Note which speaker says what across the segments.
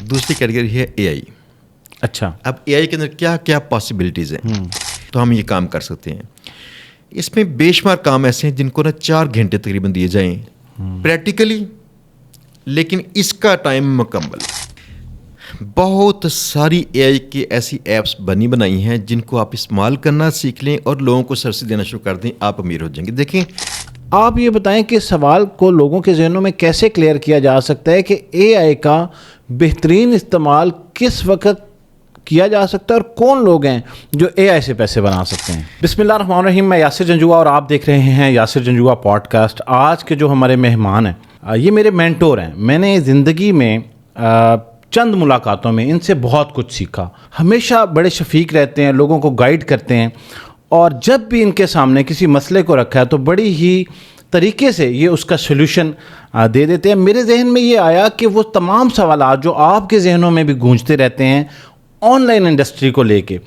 Speaker 1: دوسری کیٹیگری ہے اے آئی.
Speaker 2: اچھا.
Speaker 1: اب اے آئی کے اندر کیا کیا پاسبلٹیز ہیں تو ہم یہ کام کر سکتے ہیں. اس میں بے شمار کام ایسے ہیں جن کو نا 4 گھنٹے تقریباً دیے جائیں پریکٹیکلی, لیکن اس کا ٹائم مکمل. بہت ساری اے آئی کی ایسی ایپس بنائی ہیں جن کو آپ استعمال کرنا سیکھ لیں اور لوگوں کو سرچ دینا شروع کر دیں, آپ امیر ہو جائیں گے. دیکھیں,
Speaker 2: آپ یہ بتائیں کہ سوال کو لوگوں کے ذہنوں میں کیسے کلیئر کیا جا سکتا ہے کہ اے آئی کا بہترین استعمال کس وقت کیا جا سکتا ہے اور کون لوگ ہیں جو اے آئی سے پیسے بنا سکتے ہیں. بسم اللہ الرحمن الرحیم. میں یاسر جنجوعہ اور آپ دیکھ رہے ہیں یاسر جنجوعہ پوڈ کاسٹ. آج کے جو ہمارے مہمان ہیں یہ میرے مینٹور ہیں. میں نے زندگی میں چند ملاقاتوں میں ان سے بہت کچھ سیکھا. ہمیشہ بڑے شفیق رہتے ہیں, لوگوں کو گائیڈ کرتے ہیں, اور جب بھی ان کے سامنے کسی مسئلے کو رکھا ہے تو بڑی ہی طریقے سے یہ اس کا سولوشن دے دیتے ہیں. میرے ذہن میں یہ آیا کہ وہ تمام سوالات جو آپ کے ذہنوں میں بھی گونجتے رہتے ہیں آن لائن انڈسٹری کو لے کے,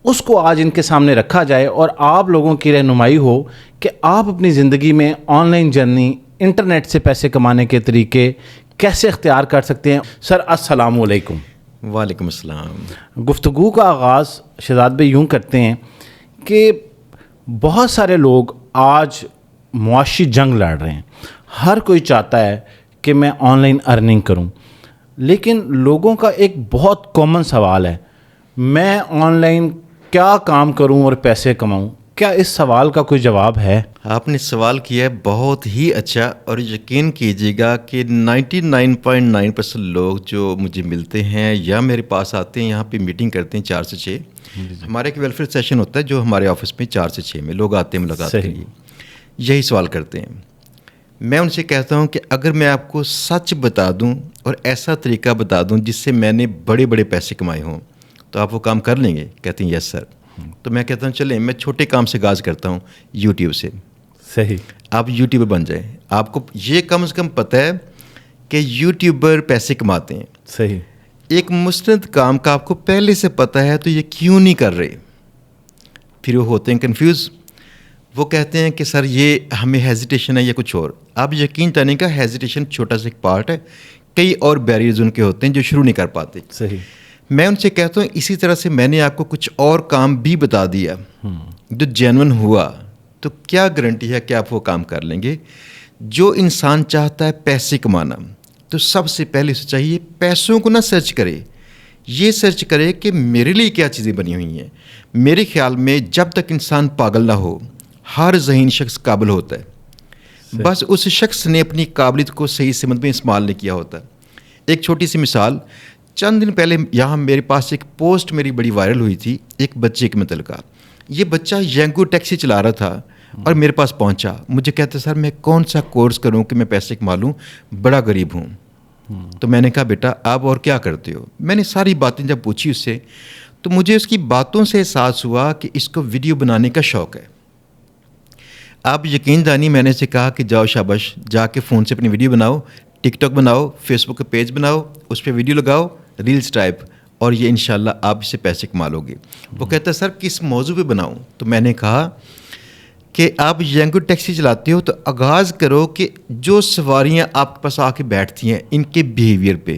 Speaker 2: اس کو آج ان کے سامنے رکھا جائے اور آپ لوگوں کی رہنمائی ہو کہ آپ اپنی زندگی میں آن لائن جرنی, انٹرنیٹ سے پیسے کمانے کے طریقے کیسے اختیار کر سکتے ہیں. سر السلام علیکم.
Speaker 1: وعلیکم السلام.
Speaker 2: گفتگو کا آغاز شہزاد بھائی یوں کرتے ہیں کہ بہت سارے لوگ آج معاشی جنگ لڑ رہے ہیں. ہر کوئی چاہتا ہے کہ میں آن لائن ارننگ کروں, لیکن لوگوں کا ایک بہت کامن سوال ہے, میں آن لائن کیا کام کروں اور پیسے کماؤں. کیا اس سوال کا کوئی جواب ہے؟
Speaker 1: آپ نے سوال کیا ہے بہت ہی اچھا, اور یقین کیجیے گا کہ 99.9% لوگ جو مجھے ملتے ہیں یا میرے پاس آتے ہیں, یہاں پہ میٹنگ کرتے ہیں 4 سے 6. ہمارا ایک ویلفیئر سیشن ہوتا ہے جو ہمارے آفس میں 4 سے 6 میں لوگ آتے ہیں ملاقات کے لیے, یہی سوال کرتے ہیں. میں ان سے کہتا ہوں کہ اگر میں آپ کو سچ بتا دوں اور ایسا طریقہ بتا دوں جس سے میں نے بڑے بڑے پیسے کمائے ہوں تو آپ وہ کام کر لیں گے؟ کہتے ہیں یس سر. تو میں کہتا ہوں چلیں میں چھوٹے کام سے آغاز کرتا ہوں, یوٹیوب سے.
Speaker 2: صحیح.
Speaker 1: آپ یوٹیوبر بن جائیں. آپ کو یہ کم از کم پتہ ہے کہ یوٹیوبر پیسے کماتے ہیں.
Speaker 2: صحیح.
Speaker 1: ایک مستند کام کا آپ کو پہلے سے پتہ ہے تو یہ کیوں نہیں کر رہے؟ پھر وہ ہوتے ہیں کنفیوز. وہ کہتے ہیں کہ سر یہ ہمیں ہیزیٹیشن ہے یا کچھ اور. آپ یقین جانیں کا ہیزیٹیشن چھوٹا سا ایک پارٹ ہے, کئی اور بیریئرز ان کے ہوتے ہیں جو شروع نہیں کر پاتے.
Speaker 2: صحیح.
Speaker 1: میں ان سے کہتا ہوں اسی طرح سے میں نے آپ کو کچھ اور کام بھی بتا دیا جو جینون ہوا, تو کیا گارنٹی ہے کہ آپ وہ کام کر لیں گے؟ جو انسان چاہتا ہے پیسے کمانا تو سب سے پہلے اسے چاہیے پیسوں کو نہ سرچ کرے, یہ سرچ کرے کہ میرے لیے کیا چیزیں بنی ہوئی ہیں. میرے خیال میں جب تک انسان پاگل نہ ہو ہر ذہین شخص قابل ہوتا ہے, بس اس شخص نے اپنی قابلیت کو صحیح سمت میں استعمال نہیں کیا ہوتا. ایک چھوٹی سی مثال, چند دن پہلے یہاں میرے پاس ایک پوسٹ میری بڑی وائرل ہوئی تھی ایک بچے کے متعلقہ. یہ بچہ ینگو ٹیکسی چلا رہا تھا اور میرے پاس پہنچا. مجھے کہتا سر میں کون سا کورس کروں کہ میں پیسے کما لوں, بڑا غریب ہوں. تو میں نے کہا بیٹا آپ اور کیا کرتے ہو؟ میں نے ساری باتیں جب پوچھی اس سے تو مجھے اس کی باتوں سے احساس ہوا کہ اس کو ویڈیو بنانے کا شوق ہے. آپ یقین جانی میں نے اسے کہا کہ جاؤ شاباش, جا کے فون سے اپنی ویڈیو بناؤ, ٹک ٹاک بناؤ, فیس بک کا پیج بناؤ, اس پہ ویڈیو لگاؤ, ریلز ٹائپ, اور یہ انشاءاللہ آپ اس سے پیسے کما لو گے. وہ کہتا ہے سر کس موضوع پہ بناؤں؟ تو میں نے کہا کہ آپ ینگو ٹیکسی چلاتے ہو تو آغاز کرو کہ جو سواریاں آپ کے پاس آ کے بیٹھتی ہیں ان کے بیہیویئر پہ.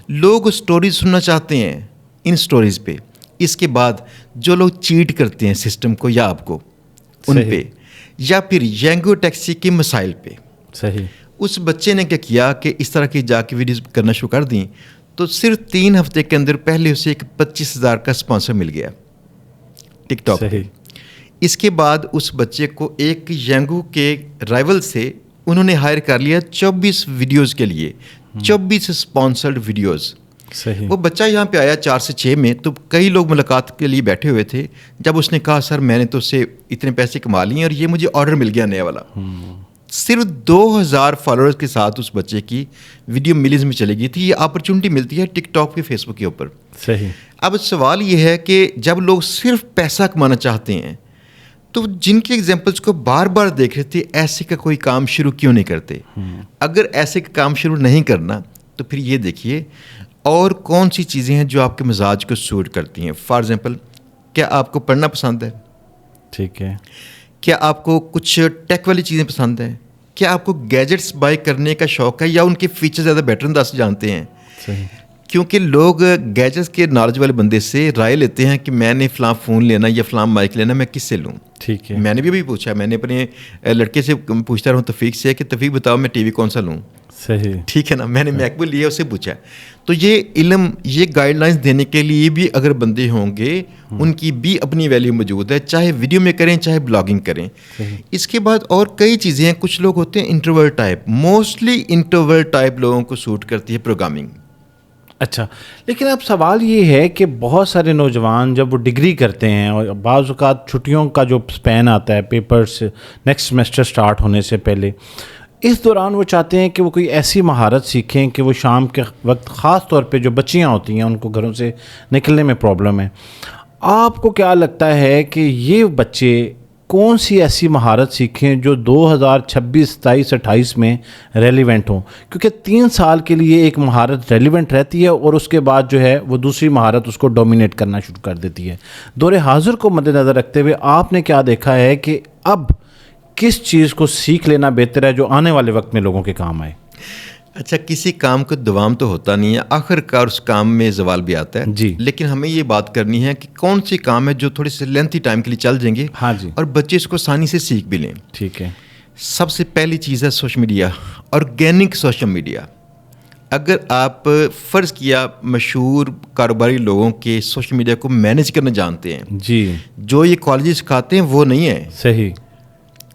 Speaker 1: لوگ سٹوریز سننا چاہتے ہیں ان سٹوریز پہ. اس کے بعد جو لوگ چیٹ کرتے ہیں سسٹم کو یا آپ کو, ان پہ, یا پھر ینگو ٹیکسی کے مسائل پہ.
Speaker 2: صحیح.
Speaker 1: اس بچے نے کیا کیا کہ اس طرح کی جا کے ویڈیوز کرنا شروع کر دیں, تو صرف 3 ہفتے کے اندر پہلے اسے ایک 25,000 کا اسپانسر مل گیا ٹک ٹاک پہ. اس کے بعد اس بچے کو ایک ینگو کے رائیول سے انہوں نے ہائر کر لیا 24 ویڈیوز کے لیے, 24 اسپانسرڈ ویڈیوز.
Speaker 2: صحیح.
Speaker 1: وہ بچہ یہاں پہ آیا 4 سے 6 میں, تو کئی لوگ ملاقات کے لیے بیٹھے ہوئے تھے. جب اس نے کہا سر میں نے تو اس سے اتنے پیسے کما لیے اور یہ مجھے آرڈر مل گیا نیا والا. صرف 2,000 فالوورز کے ساتھ اس بچے کی ویڈیو ملیز میں چلی گئی تھی. یہ اپرچونٹی ملتی ہے ٹک ٹاک پہ, فیس بک کے اوپر.
Speaker 2: صحیح.
Speaker 1: اب سوال یہ ہے کہ جب لوگ صرف پیسہ کمانا چاہتے ہیں تو جن کی ایگزامپلس کو بار بار دیکھ رہے تھے ایسے کا کوئی کام شروع کیوں نہیں کرتے؟ اگر ایسے کا کام شروع نہیں کرنا تو پھر یہ دیکھیے اور کون سی چیزیں ہیں جو آپ کے مزاج کو سوٹ کرتی ہیں. فار ایگزامپل, کیا آپ کو پڑھنا پسند ہے؟
Speaker 2: ٹھیک ہے.
Speaker 1: کیا آپ کو کچھ ٹیک والی چیزیں پسند ہیں؟ کیا آپ کو گیجٹس بائی کرنے کا شوق ہے یا ان کے فیچر زیادہ بیٹر انداز سے جانتے ہیں؟
Speaker 2: صحیح.
Speaker 1: کیونکہ لوگ گیجٹس کے نالج والے بندے سے رائے لیتے ہیں کہ میں نے فلاں فون لینا یا فلاں مائک لینا، میں کس سے لوں.
Speaker 2: ٹھیک ہے.
Speaker 1: میں نے بھی پوچھا، میں نے اپنے لڑکے سے پوچھتا رہا ہوں تفیق سے کہ تفیق بتاؤ میں ٹی وی کون سا لوں.
Speaker 2: صحیح.
Speaker 1: ٹھیک ہے نا. میں نے میک بک لیا، اس سے پوچھا. تو یہ علم، یہ گائیڈ لائنس دینے کے لیے بھی اگر بندے ہوں گے، ان کی بھی اپنی ویلیو موجود ہے، چاہے ویڈیو میں کریں چاہے بلاگنگ کریں. اس کے بعد اور کئی چیزیں ہیں. کچھ لوگ ہوتے ہیں introvert type, mostly introvert type لوگوں کو سوٹ کرتی ہے پروگرامنگ.
Speaker 2: اچھا، لیکن اب سوال یہ ہے کہ بہت سارے نوجوان جب وہ ڈگری کرتے ہیں اور بعض اوقات چھٹیوں کا جو سپین آتا ہے پیپرز نیکسٹ سیمسٹر سٹارٹ ہونے سے پہلے، اس دوران وہ چاہتے ہیں کہ وہ کوئی ایسی مہارت سیکھیں کہ وہ شام کے وقت، خاص طور پہ جو بچیاں ہوتی ہیں ان کو گھروں سے نکلنے میں پرابلم ہے. آپ کو کیا لگتا ہے کہ یہ بچے کون سی ایسی مہارت سیکھیں جو 2026 27 28 میں ریلیونٹ ہوں؟ کیونکہ 3 سال کے لیے ایک مہارت ریلیونٹ رہتی ہے اور اس کے بعد جو ہے وہ دوسری مہارت اس کو ڈومینیٹ کرنا شروع کر دیتی ہے. دور حاضر کو مد نظر رکھتے ہوئے آپ نے کیا دیکھا ہے کہ اب کس چیز کو سیکھ لینا بہتر ہے جو آنے والے وقت میں لوگوں کے کام آئے؟
Speaker 1: اچھا، کسی کام کو دوام تو ہوتا نہیں ہے، آخر کار اس کام میں زوال بھی آتا ہے.
Speaker 2: جی.
Speaker 1: لیکن ہمیں یہ بات کرنی ہے کہ کون سی کام ہے جو تھوڑی سی لینتھی ٹائم کے لیے چل جائیں گے.
Speaker 2: ہاں جی.
Speaker 1: اور بچے اس کو آسانی سے سیکھ بھی لیں.
Speaker 2: ٹھیک ہے.
Speaker 1: سب سے پہلی چیز ہے social media, organic social media. اگر آپ فرض کیا مشہور کاروباری لوگوں کے سوشل میڈیا کو مینیج کرنا جانتے ہیں،
Speaker 2: جی،
Speaker 1: جو یہ کالجز سکھاتے ہیں وہ نہیں ہے.
Speaker 2: صحیح.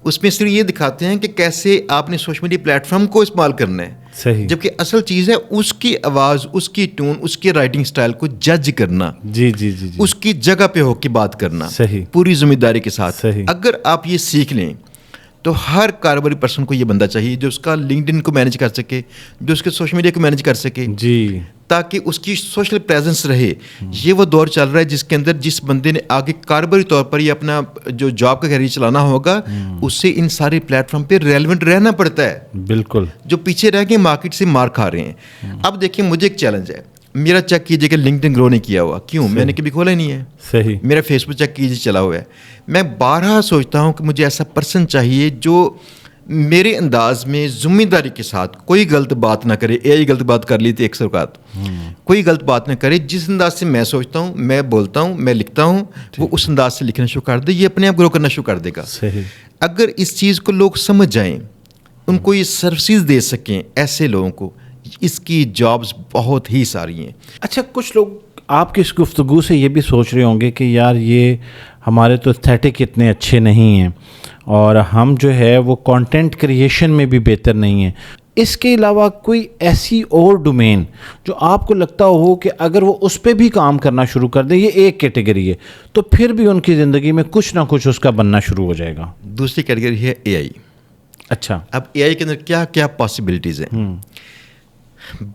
Speaker 1: اس میں صرف یہ دکھاتے ہیں کہ کیسے آپ نے سوشل میڈیا پلیٹ فارم کو استعمال کرنا ہے.
Speaker 2: صحیح.
Speaker 1: جبکہ اصل چیز ہے اس کی آواز، اس کی ٹون، اس کے رائٹنگ سٹائل کو جج کرنا.
Speaker 2: جی جی جی.
Speaker 1: اس کی جگہ پہ ہو کے بات کرنا.
Speaker 2: صحیح.
Speaker 1: پوری ذمہ داری کے ساتھ.
Speaker 2: صحیح.
Speaker 1: اگر آپ یہ سیکھ لیں تو ہر کاروباری پرسن کو یہ بندہ چاہیے جو اس کا لنکڈ ان کو مینیج کر سکے، جو اس کے سوشل میڈیا کو مینیج کر سکے.
Speaker 2: جی.
Speaker 1: تاکہ اس کی سوشل پریزنس رہے. یہ وہ دور چل رہا ہے جس کے اندر جس بندے نے آگے کاروباری طور پر یہ اپنا جو جاب کا کیریئر چلانا ہوگا، اس سے ان سارے پلیٹ فارم پہ ریلیونٹ رہنا پڑتا ہے.
Speaker 2: بالکل.
Speaker 1: جو پیچھے رہ کے مارکیٹ سے مار کھا رہے ہیں. اب دیکھیں، مجھے ایک چیلنج ہے، میرا چیک کیجیے کہ لنکڈ ان گرو نہیں کیا ہوا. کیوں؟ میں نے کبھی کھولا ہی نہیں ہے.
Speaker 2: صحیح.
Speaker 1: میرا فیس بک چیک کیجیے چلا ہوا ہے. میں بارہا سوچتا ہوں کہ مجھے ایسا پرسن چاہیے جو میرے انداز میں ذمہ داری کے ساتھ کوئی غلط بات نہ کرے. اے آئی غلط بات کر لی تھی 100 اوقات، کوئی غلط بات نہ کرے. جس انداز سے میں سوچتا ہوں، میں بولتا ہوں، میں لکھتا ہوں، وہ اس انداز سے لکھنا شروع کر دے. یہ اپنے آپ گرو کرنا شروع کر دے گا.
Speaker 2: صحیح.
Speaker 1: اگر اس چیز کو لوگ سمجھ جائیں، ان کو یہ سروسز دے سکیں، ایسے لوگوں کو اس کی جابز بہت ہی ساری ہیں.
Speaker 2: اچھا، کچھ لوگ آپ کی اس گفتگو سے یہ بھی سوچ رہے ہوں گے کہ یار یہ ہمارے تو ایستھیٹک اتنے اچھے نہیں ہیں اور ہم جو ہے وہ کنٹینٹ کریشن میں بھی بہتر نہیں ہیں. اس کے علاوہ کوئی ایسی اور ڈومین جو آپ کو لگتا ہو کہ اگر وہ اس پہ بھی کام کرنا شروع کر دیں، یہ ایک کیٹیگری ہے، تو پھر بھی ان کی زندگی میں کچھ نہ کچھ اس کا بننا شروع ہو جائے گا؟
Speaker 1: دوسری کیٹیگری ہے اے آئی.
Speaker 2: اچھا.
Speaker 1: اب اے آئی کے اندر کیا کیا پاسبلٹیز ہیں؟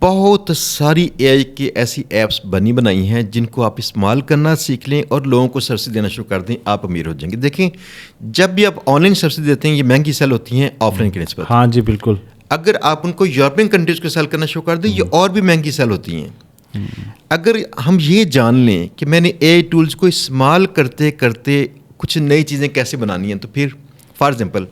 Speaker 1: بہت ساری اے آئی کی ایسی ایپس بنائی ہیں جن کو آپ استعمال کرنا سیکھ لیں اور لوگوں کو سروس دینا شروع کر دیں، آپ امیر ہو جائیں گے. دیکھیں، جب بھی آپ آن لائن سروس دیتے ہیں یہ مہنگی سیل ہوتی ہیں آف لائن کے نسبت.
Speaker 2: ہاں جی، بالکل.
Speaker 1: اگر آپ ان کو یورپین کنٹریز کو سیل کرنا شروع کر دیں، یہ اور بھی مہنگی سیل ہوتی ہیں. اگر ہم یہ جان لیں کہ میں نے اے آئی ٹولز کو استعمال کرتے کرتے کچھ نئی چیزیں کیسے بنانی ہیں، تو پھر فار ایگزامپل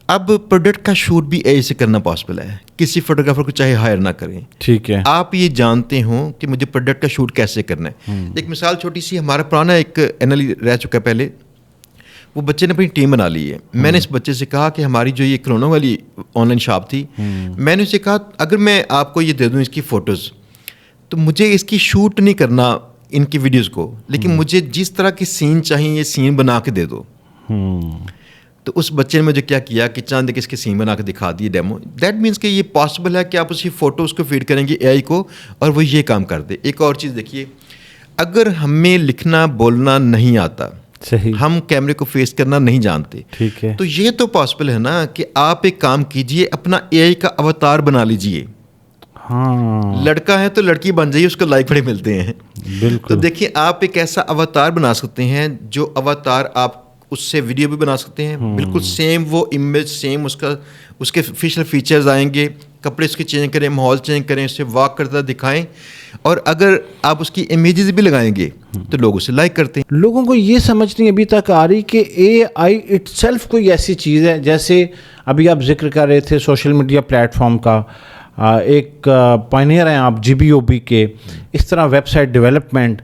Speaker 1: اب پروڈکٹ کا شوٹ بھی اے آئی سے کرنا پاسبل ہے. کسی فوٹوگرافر کو چاہے ہائر نہ کریں.
Speaker 2: ٹھیک ہے.
Speaker 1: آپ یہ جانتے ہوں کہ مجھے پروڈکٹ کا شوٹ کیسے کرنا ہے. ایک مثال چھوٹی سی، ہمارا پرانا ایک این ایل رہ چکا ہے پہلے، وہ بچے نے اپنی ٹیم بنا لی ہے. میں نے اس بچے سے کہا کہ ہماری جو یہ کرونا والی آن لائن شاپ تھی، میں نے اسے کہا اگر میں آپ کو یہ دے دوں اس کی فوٹوز، تو مجھے اس کی شوٹ نہیں کرنا ان کی ویڈیوز کو، لیکن مجھے جس طرح کی سین چاہیے یہ سین بنا کے دے دو. تو اس بچے نے مجھے کیا کیا کہ چاند اس کے سین بنا کے دکھا دیے ڈیمو. دیٹ مینس کہ یہ پاسبل ہے کہ آپ اسی فوٹوز کو فیڈ کریں گے اے آئی کو اور وہ یہ کام کر دے. ایک اور چیز دیکھیے، اگر ہمیں لکھنا بولنا نہیں آتا،
Speaker 2: صحیح،
Speaker 1: ہم کیمرے کو فیس کرنا نہیں جانتے،
Speaker 2: ٹھیک ہے،
Speaker 1: تو یہ تو پاسبل ہے نا کہ آپ ایک کام کیجئے، اپنا اے آئی کا اوتار بنا لیجئے.
Speaker 2: ہاں،
Speaker 1: لڑکا ہے تو لڑکی بن جائیے، اس کو لائک بڑے ملتے ہیں.
Speaker 2: بالکل.
Speaker 1: تو دیکھیے، آپ ایک ایسا اوتار بنا سکتے ہیں جو اوتار آپ اس سے ویڈیو بھی بنا سکتے ہیں، بالکل سیم وہ امیج، سیم اس کے فیشل فیچرز آئیں گے، کپڑے اس کے چینج کریں، ماحول چینج کریں، اسے واک کرتا دکھائیں، اور اگر آپ اس کی امیجز بھی لگائیں گے تو لوگ اسے لائک کرتے ہیں.
Speaker 2: لوگوں کو یہ سمجھ نہیں ابھی تک آ رہی کہ اے آئی اٹ سیلف کوئی ایسی چیز ہے. جیسے ابھی آپ ذکر کر رہے تھے سوشل میڈیا پلیٹ فارم کا، ایک پائنیئر ہیں آپ GBOB کے, اس طرح website development,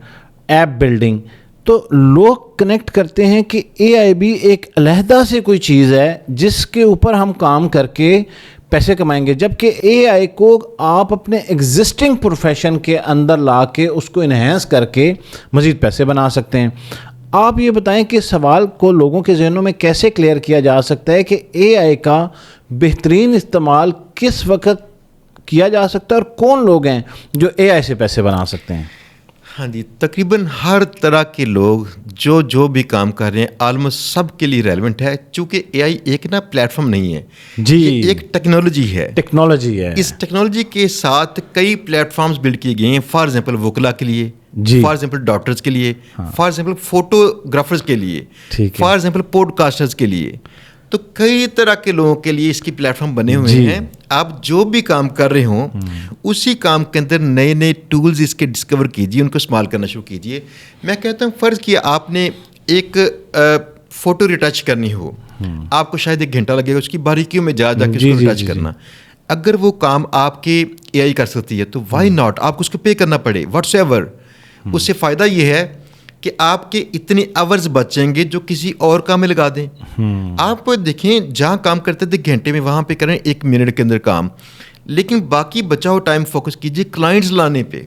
Speaker 2: app building, تو لوگ کنیکٹ کرتے ہیں کہ AI بھی ایک علیحدہ سے کوئی چیز ہے جس کے اوپر ہم کام کر کے پیسے کمائیں گے, جبکہ AI کو آپ اپنے ایگزسٹنگ پروفیشن کے اندر لا کے اس کو انہینس کر کے مزید پیسے بنا سکتے ہیں. آپ یہ بتائیں کہ سوال کو لوگوں کے ذہنوں میں کیسے کلیئر کیا جا سکتا ہے کہ AI کا بہترین استعمال کس وقت کیا جا سکتا ہے اور کون لوگ ہیں جو AI سے پیسے بنا سکتے ہیں؟
Speaker 1: ہاں جی, تقریباً ہر طرح کے لوگ جو بھی کام کر رہے ہیں آلموسٹ سب کے لیے ریلیونٹ ہے, چونکہ AI ایک نا پلیٹ فارم نہیں ہے
Speaker 2: جی,
Speaker 1: یہ ایک ٹیکنالوجی ہے. اس ٹیکنالوجی کے ساتھ کئی پلیٹ فارمز بلڈ کیے گئے ہیں. فار ایگزامپل وکلا کے لیے, فار ایگزامپل ڈاکٹرز کے لیے, فار ایگزامپل فوٹوگرافرز کے لیے, فار ایگزامپل پوڈ کاسٹرز کے لیے. تو کئی طرح کے لوگوں کے لیے اس کی پلیٹ فارم بنے ہوئے ہیں. آپ جو بھی کام کر رہے ہوں اسی کام کے اندر نئے نئے ٹولز اس کے ڈسکور کیجیے, ان کو استعمال کرنا شروع کیجیے. میں کہتا ہوں فرض کیا آپ نے ایک فوٹو ریٹچ کرنی ہو, آپ کو شاید 1 گھنٹہ لگے گا اس کی باریکیوں میں جا کے اس کو ریٹچ کرنا. اگر وہ کام آپ کے AI کر سکتی ہے تو وائی ناٹ, آپ کو اس کو پے کرنا پڑے واٹس ایور. اس سے فائدہ یہ ہے کہ آپ کے اتنے آورز بچیں گے جو کسی اور کام میں لگا دیں. آپ دیکھیں جہاں کام کرتے تھے گھنٹے میں وہاں پہ کریں 1 منٹ کے اندر کام, لیکن باقی بچا ہو ٹائم فوکس کیجیے کلائنٹس لانے پہ.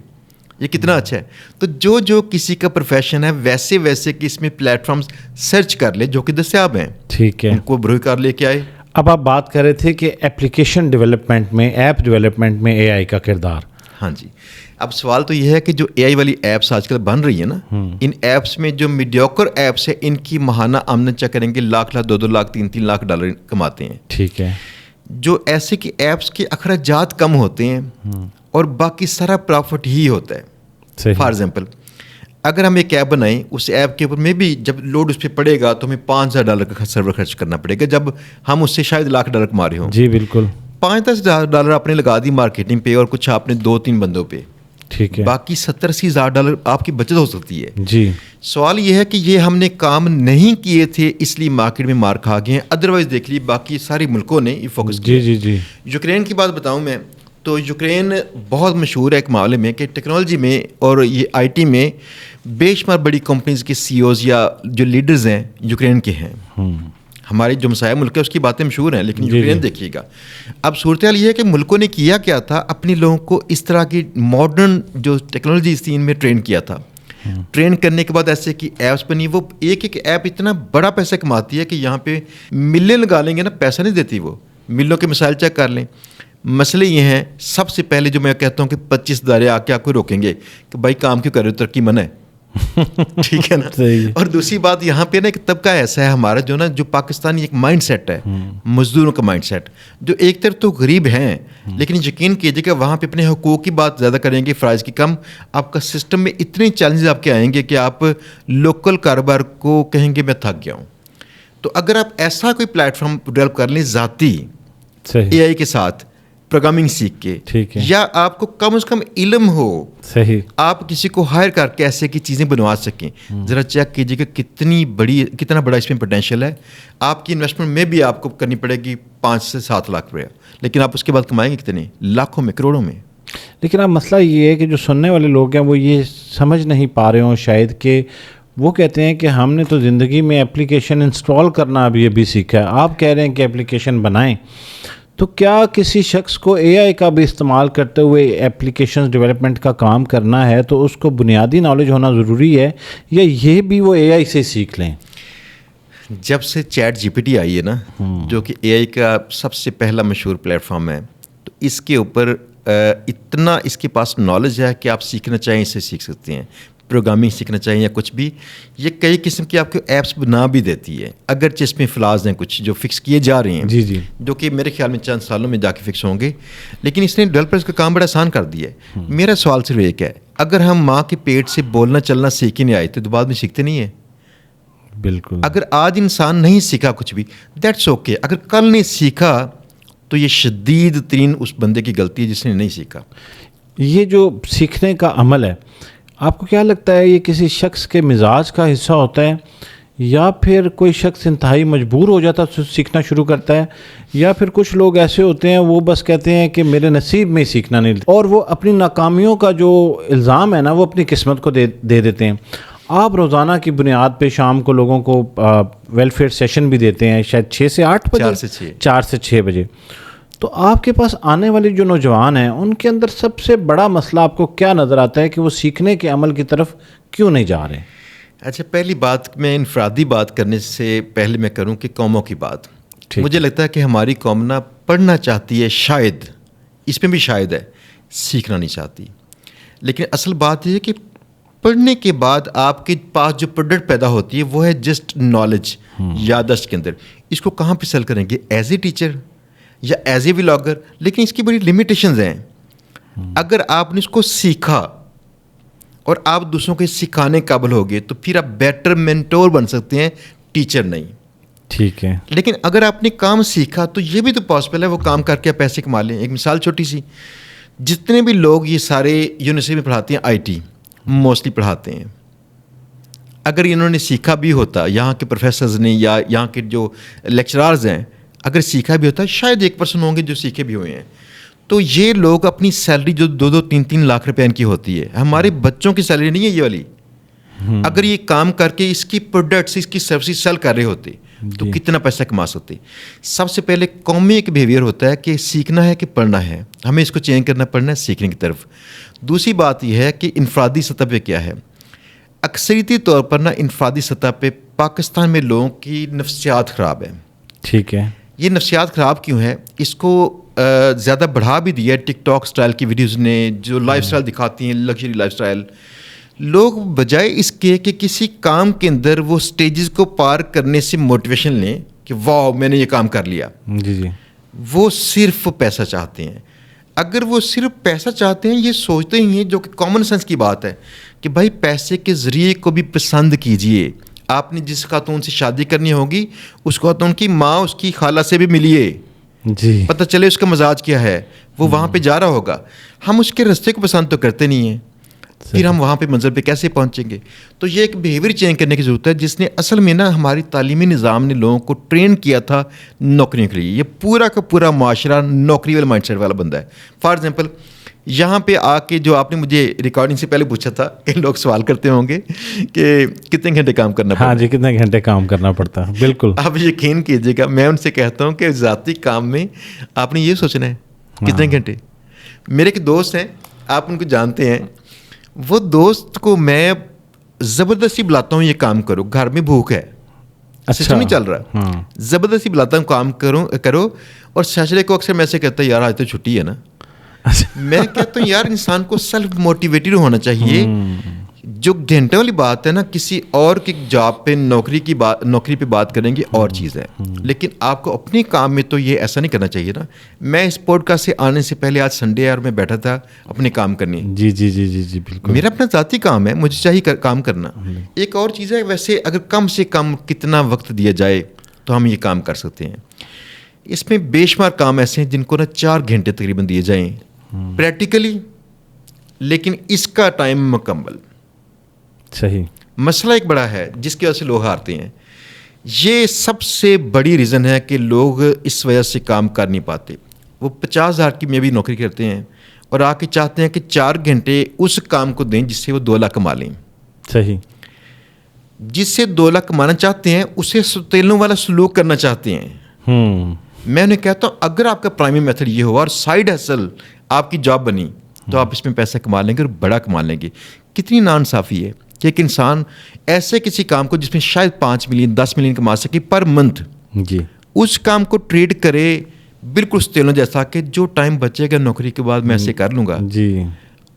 Speaker 1: یہ کتنا اچھا ہے. تو جو کسی کا پروفیشن ہے ویسے کہ اس میں پلیٹ فارمز سرچ کر لے جو کہ دستیاب ہیں,
Speaker 2: ٹھیک ہے,
Speaker 1: ان کو بروئی کار لے کے آئے.
Speaker 2: اب آپ بات کر رہے تھے کہ ایپلیکیشن ڈیولپمنٹ میں, ایپ ڈیولپمنٹ میں AI کا کردار.
Speaker 1: ہاں جی, اب سوال تو یہ ہے کہ جو AI والی ایپس آج کل بن رہی ہیں نا, ان ایپس میں جو میڈیوکر ایپس ہیں ان کی ماہانہ آمدن چیک کریں گے $1,00,000 $2-2 لاکھ $3-3 لاکھ کماتے ہیں.
Speaker 2: ٹھیک ہے.
Speaker 1: جو ایسے کہ ایپس کے اخراجات کم ہوتے ہیں اور باقی سارا پرافٹ ہی ہوتا ہے. فار ایگزامپل اگر ہم ایک ایپ بنائیں, اس ایپ کے اوپر میں بھی جب لوڈ اس پہ پڑے گا تو ہمیں $5,000 کا سرور خرچ کرنا پڑے گا, جب ہم اس سے شاید $1,00,000 کما رہے ہوں.
Speaker 2: جی بالکل.
Speaker 1: $5-10 آپ نے لگا دی مارکیٹنگ پہ اور کچھ آپ نے 2-3 بندوں پہ,
Speaker 2: ٹھیک ہے,
Speaker 1: باقی $70-80,000 آپ کی بچت ہو سکتی ہے.
Speaker 2: جی.
Speaker 1: سوال یہ ہے کہ یہ ہم نے کام نہیں کیے تھے اس لیے مارکیٹ میں مار کھا گئے ہیں, ادروائز دیکھ لی باقی ساری ملکوں نے یہ فوکس کیا.
Speaker 2: جی.
Speaker 1: یوکرین کی بات بتاؤں میں تو یوکرین بہت مشہور ہے ایک معاملے میں کہ ٹیکنالوجی میں اور یہ IT میں بے شمار بڑی کمپنیز کے CEOs یا جو لیڈرز ہیں یوکرین کے ہیں. ہمارے جو مسائل ملک ہے اس کی باتیں مشہور ہیں, لیکن یوکرین دیکھیے گا. اب صورتحال یہ ہے کہ ملکوں نے کیا تھا, اپنے لوگوں کو اس طرح کی ماڈرن جو ٹیکنالوجیز تھی ان میں ٹرین کیا تھا. ٹرین کرنے کے بعد ایسے کہ ایپس بنی, وہ ایک ایپ اتنا بڑا پیسہ کماتی ہے کہ یہاں پہ ملین لگا لیں گے نا, پیسہ نہیں دیتی وہ. ملوں کے مسائل چیک کر لیں. مسئلے یہ ہیں, سب سے پہلے جو میں کہتا ہوں کہ 25 ادارے آ کے آپ کو روکیں گے کہ بھائی کام کیوں کر رہے ہو, ترقی منع ہے. ٹھیک ہے نا. اور دوسری بات یہاں پہ نا ایک طبقہ ایسا ہے ہمارا جو پاکستانی ایک مائنڈ سیٹ ہے, مزدوروں کا مائنڈ سیٹ, جو ایک طرف تو غریب ہیں لیکن یقین کیجیے کہ وہاں پہ اپنے حقوق کی بات زیادہ کریں گے, فرائض کی کم. آپ کا سسٹم میں اتنے چیلنجز آپ کے آئیں گے کہ آپ لوکل کاروبار کو کہیں گے میں تھک گیا ہوں. تو اگر آپ ایسا کوئی پلیٹ فارم ڈیولپ کر لیں ذاتی AI کے ساتھ پروگرامنگ سیکھ کے, یا آپ کو کم از کم علم ہو,
Speaker 2: صحیح, آپ
Speaker 1: کسی کو ہائر کر کے ایسے کی چیزیں بنوا سکیں. ذرا چیک کیجیے کہ کتنا بڑا اس میں پوٹینشیل ہے. آپ کی انویسٹمنٹ میں بھی آپ کو کرنی پڑے گی 5 سے 7 لاکھ روپیہ, لیکن آپ اس کے بعد کمائیں گے کتنے, لاکھوں میں, کروڑوں میں.
Speaker 2: لیکن اب مسئلہ یہ ہے کہ جو سننے والے لوگ ہیں وہ یہ سمجھ نہیں پا رہے ہوں شاید, کہ وہ کہتے ہیں کہ ہم نے تو زندگی میں اپلیکیشن انسٹال کرنا ابھی سیکھا ہے, آپ کہہ رہے ہیں کہ اپلیکیشن بنائیں. تو کیا کسی شخص کو AI کا بھی استعمال کرتے ہوئے ایپلیکیشنز ڈیولپمنٹ کا کام کرنا ہے تو اس کو بنیادی نالج ہونا ضروری ہے, یا یہ بھی وہ AI سے سیکھ لیں؟
Speaker 1: جب سے چیٹ GPT آئی ہے نا, جو کہ AI کا سب سے پہلا مشہور پلیٹ فارم ہے, تو اس کے اوپر اتنا اس کے پاس نالج ہے کہ آپ سیکھنا چاہیں اس سے سیکھ سکتے ہیں. پروگرامنگ سیکھنا چاہیں یا کچھ بھی, یہ کئی قسم کی آپ کو ایپس بنا بھی دیتی ہے, اگرچہ اس میں فلاز ہیں کچھ جو فکس کیے جا رہے ہیں,
Speaker 2: جی
Speaker 1: جو کہ میرے خیال میں چند سالوں میں جا کے فکس ہوں گے. لیکن اس نے ڈیولپرز کا کام بڑا آسان کر دیا ہے. میرا سوال صرف ایک ہے, اگر ہم ماں کے پیٹ سے بولنا چلنا سیکھ ہی نہیں آئے تو بعد میں سیکھتے نہیں ہیں.
Speaker 2: بالکل.
Speaker 1: اگر آج انسان نہیں سیکھا کچھ بھی, دیٹس اوکے. اگر کل نہیں سیکھا تو یہ شدید ترین اس بندے کی غلطی ہے جس نے نہیں سیکھا.
Speaker 2: یہ جو سیکھنے کا عمل ہے, آپ کو کیا لگتا ہے یہ کسی شخص کے مزاج کا حصہ ہوتا ہے, یا پھر کوئی شخص انتہائی مجبور ہو جاتا ہے سیکھنا شروع کرتا ہے, یا پھر کچھ لوگ ایسے ہوتے ہیں وہ بس کہتے ہیں کہ میرے نصیب میں سیکھنا نہیں, اور وہ اپنی ناکامیوں کا جو الزام ہے نا وہ اپنی قسمت کو دے دیتے ہیں. آپ روزانہ کی بنیاد پہ شام کو لوگوں کو ویلفیئر سیشن بھی دیتے ہیں, شاید 6 سے 8 بجے, 4 سے 6 بجے. تو آپ کے پاس آنے والے جو نوجوان ہیں ان کے اندر سب سے بڑا مسئلہ آپ کو کیا نظر آتا ہے کہ وہ سیکھنے کے عمل کی طرف کیوں نہیں جا رہے؟
Speaker 1: اچھا, پہلی بات میں انفرادی بات کرنے سے پہلے میں کروں کہ قوموں کی بات. مجھے لگتا ہے کہ ہماری قوم نہ پڑھنا چاہتی ہے, شاید اس میں بھی شاید ہے, سیکھنا نہیں چاہتی. لیکن اصل بات یہ ہے کہ پڑھنے کے بعد آپ کے پاس جو پروڈکٹ پیدا ہوتی ہے وہ ہے جسٹ نالج, یادداشت کے اندر. اس کو کہاں پہ سیل کریں گے, ایز اے ٹیچر یا ایز اے ولاگر؟ لیکن اس کی بڑی لمیٹیشنز ہیں. اگر آپ نے اس کو سیکھا اور آپ دوسروں کو سکھانے قابل ہو گئے تو پھر آپ بیٹر مینٹور بن سکتے ہیں, ٹیچر نہیں.
Speaker 2: ٹھیک ہے.
Speaker 1: لیکن اگر آپ نے کام سیکھا تو یہ بھی تو پاسبل ہے وہ کام کر کے پیسے کما لیں. ایک مثال چھوٹی سی, جتنے بھی لوگ یہ سارے یونیورسٹی میں پڑھاتے ہیں, آئی ٹی موسٹلی پڑھاتے ہیں, اگر انہوں نے سیکھا بھی ہوتا, یہاں کے پروفیسرز نے یا یہاں کے جو لیکچرارز ہیں اگر سیکھا بھی ہوتا, شاید 1% ہوں گے جو سیکھے بھی ہوئے ہیں. تو یہ لوگ اپنی سیلری جو 2-3 لاکھ روپے ان کی ہوتی ہے, ہمارے بچوں کی سیلری نہیں ہے یہ والی. اگر یہ کام کر کے اس کی پروڈکٹس, اس کی سروسز سیل کر رہے ہوتے تو کتنا پیسہ کما سکتے. سب سے پہلے قومی ایک بیہیویئر ہوتا ہے کہ سیکھنا ہے کہ پڑھنا ہے, ہمیں اس کو چینج کرنا پڑنا ہے سیکھنے کی طرف. دوسری بات یہ ہے کہ انفرادی سطح پہ کیا ہے, اکثریتی طور پر نا انفرادی سطح پہ پاکستان میں لوگوں کی نفسیات خراب ہے.
Speaker 2: ٹھیک ہے.
Speaker 1: یہ نفسیات خراب کیوں ہے, اس کو زیادہ بڑھا بھی دیا ہے ٹک ٹاک سٹائل کی ویڈیوز نے, جو لائف سٹائل دکھاتی ہیں, لگژری لائف سٹائل. لوگ بجائے اس کے کہ کسی کام کے اندر وہ سٹیجز کو پار کرنے سے موٹیویشن لیں کہ واو میں نے یہ کام کر لیا,
Speaker 2: جی
Speaker 1: وہ صرف پیسہ چاہتے ہیں. اگر وہ صرف پیسہ چاہتے ہیں, یہ سوچتے ہی ہیں, جو کہ کامن سینس کی بات ہے کہ بھائی پیسے کے ذریعے کو بھی پسند کیجئے. آپ نے جس خاتون سے شادی کرنی ہوگی اس خاتون کی ماں اس کی خالہ سے بھی ملیے,
Speaker 2: جی,
Speaker 1: پتہ چلے اس کا مزاج کیا ہے, وہ وہاں پہ جا رہا ہوگا. ہم اس کے راستے کو پسند تو کرتے نہیں ہیں, پھر ہم وہاں پہ منزل پہ کیسے پہنچیں گے؟ تو یہ ایک بیہیویئر چینج کرنے کی ضرورت ہے, جس نے اصل میں نا ہماری تعلیمی نظام نے لوگوں کو ٹرین کیا تھا نوکریوں کے لیے. یہ پورا کا پورا معاشرہ نوکری والے مائنڈ سیٹ والا بندہ ہے. فار ایگزامپل یہاں پہ آ کے جو آپ نے مجھے ریکارڈنگ سے پہلے پوچھا تھا کہ لوگ سوال کرتے ہوں گے کہ کتنے گھنٹے کام کرنا پڑتا ہے.
Speaker 2: ہاں جی, کتنے گھنٹے کام کرنا پڑتا ہے. بالکل.
Speaker 1: آپ یقین کیجیے گا, میں ان سے کہتا ہوں کہ ذاتی کام میں آپ نے یہ سوچنا ہے کتنے گھنٹے. میرے ایک دوست ہیں, آپ ان کو جانتے ہیں, وہ دوست کو میں زبردستی بلاتا ہوں یہ کام کرو, گھر میں بھوک ہے, سسٹم نہیں چل رہا, زبردستی بلاتا ہوں کام کرو. اور سیچرڈے کو اکثر میں سے کہتا ہے یار آج تو چھٹی ہے نا. میں کہتا ہوں یار انسان کو سیلف موٹیویٹڈ ہونا چاہیے. جو گھنٹے والی بات ہے نا, کسی اور کی جاب پہ نوکری پہ بات کریں گے اور چیز ہے, لیکن آپ کو اپنے کام میں تو یہ ایسا نہیں کرنا چاہیے نا. میں اس پوڈ کاسٹ سے آنے سے پہلے آج سنڈے ہے اور میں بیٹھا تھا اپنے کام کرنے.
Speaker 2: جی جی جی جی جی بالکل.
Speaker 1: میرا اپنا ذاتی کام ہے, مجھے چاہیے کام کرنا. ایک اور چیز ہے, ویسے اگر کم سے کم کتنا وقت دیا جائے تو ہم یہ کام کر سکتے ہیں. اس میں بے شمار کام ایسے ہیں جن کو نا 4 گھنٹے تقریباً دیے جائیں پریکٹیکلی, لیکن اس کا ٹائم مکمل.
Speaker 2: صحیح.
Speaker 1: مسئلہ ایک بڑا ہے جس کی وجہ سے لوگ ہارتے ہیں. یہ سب سے بڑی ریزن ہے کہ لوگ اس وجہ سے کام کر نہیں پاتے. وہ 50,000 کی میں بھی نوکری کرتے ہیں اور آ کے چاہتے ہیں کہ 4 گھنٹے اس کام کو دیں جس سے وہ 2 لاکھ کما لیں.
Speaker 2: صحیح.
Speaker 1: جس سے 2 لاکھ کمانا چاہتے ہیں اسے ستیلوں والا سلوک کرنا چاہتے ہیں. میں انہیں کہتا ہوں اگر آپ کا پرائمری میتھڈ یہ ہوا اور سائیڈ ہسل آپ کی جاب بنی تو آپ اس میں پیسہ کما لیں گے اور بڑا کما لیں گے. کتنی ناانصافی ہے کہ ایک انسان ایسے کسی کام کو جس میں شاید 5 ملین 10 ملین کما سکے پر منتھ,
Speaker 2: جی,
Speaker 1: اس کام کو ٹریڈ کرے بالکل ستیلوں جیسا کہ جو ٹائم بچے گا نوکری کے بعد میں ایسے کر لوں گا.
Speaker 2: جی.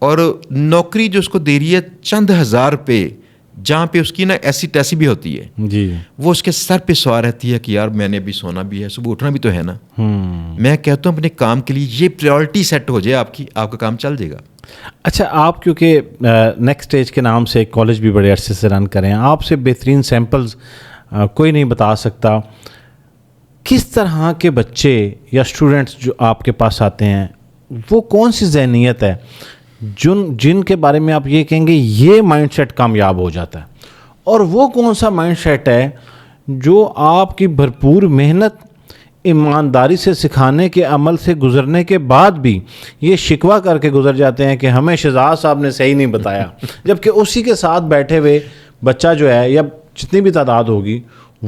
Speaker 1: اور نوکری جو اس کو دے رہی ہے چند ہزار پہ, جہاں پہ اس کی نا ایسی تیسی بھی ہوتی ہے,
Speaker 2: جی,
Speaker 1: وہ اس کے سر پہ سوار رہتی ہے کہ یار میں نے ابھی سونا بھی ہے, صبح اٹھنا بھی تو ہے نا. میں کہتا ہوں اپنے کام کے لیے یہ پریورٹی سیٹ ہو جائے آپ کی, آپ کا کام چل جائے گا.
Speaker 2: اچھا, آپ کیونکہ نیکسٹ اسٹیج کے نام سے کالج بھی بڑے عرصے سے رن کریں, آپ سے بہترین سیمپلز کوئی نہیں بتا سکتا. کس طرح کے بچے یا اسٹوڈنٹس جو آپ کے پاس آتے ہیں, وہ کون سی ذہنیت ہے جن کے بارے میں آپ یہ کہیں گے یہ مائنڈ سیٹ کامیاب ہو جاتا ہے, اور وہ کون سا مائنڈ سیٹ ہے جو آپ کی بھرپور محنت ایمانداری سے سکھانے کے عمل سے گزرنے کے بعد بھی یہ شکوہ کر کے گزر جاتے ہیں کہ ہمیں شہزاد صاحب نے صحیح نہیں بتایا، جبکہ اسی کے ساتھ بیٹھے ہوئے بچہ جو ہے یا جتنی بھی تعداد ہوگی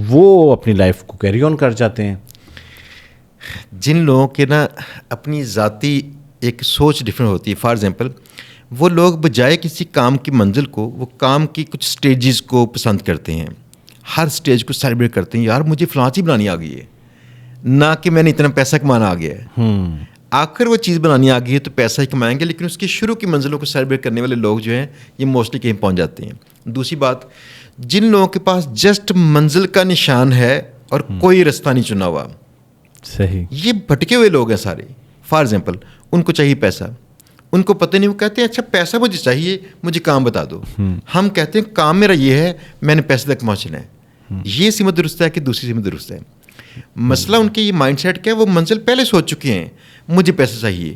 Speaker 2: وہ اپنی لائف کو کیری آن کر جاتے ہیں.
Speaker 1: جن لوگوں کے نا اپنی ذاتی ایک سوچ ڈفرینٹ ہوتی ہے. فار ایگزامپل وہ لوگ بجائے کسی کام کی منزل کو وہ کام کی کچھ سٹیجز کو پسند کرتے ہیں، ہر سٹیج کو سیلیبریٹ کرتے ہیں. یار مجھے فلاں چیز بنانی آ گئی ہے، نہ کہ میں نے اتنا پیسہ کمانا آ گیا ہے. آخر وہ چیز بنانی آ گئی ہے تو پیسہ ہی کمائیں گے، لیکن اس کی شروع کی منزلوں کو سیلیبریٹ کرنے والے لوگ جو ہیں یہ موسٹلی کہیں پہنچ جاتے ہیں. دوسری بات، جن لوگوں کے پاس جسٹ منزل کا نشان ہے اور کوئی رستہ نہیں چنا ہوا،
Speaker 2: صحیح،
Speaker 1: یہ بھٹکے ہوئے لوگ ہیں سارے. فار ایگزامپل ان کو چاہیے پیسہ، ان کو پتہ نہیں، وہ کہتے ہیں اچھا پیسہ مجھے چاہیے، مجھے کام بتا دو. ہم کہتے ہیں کام میرا یہ ہے، میں نے پیسے تک پہنچنا ہے. یہ سمت درست ہے کہ دوسری سمت درست ہے؟ مسئلہ ان کے یہ مائنڈ سیٹ کیا ہے، وہ منزل پہلے سوچ چکے ہیں مجھے پیسہ چاہیے.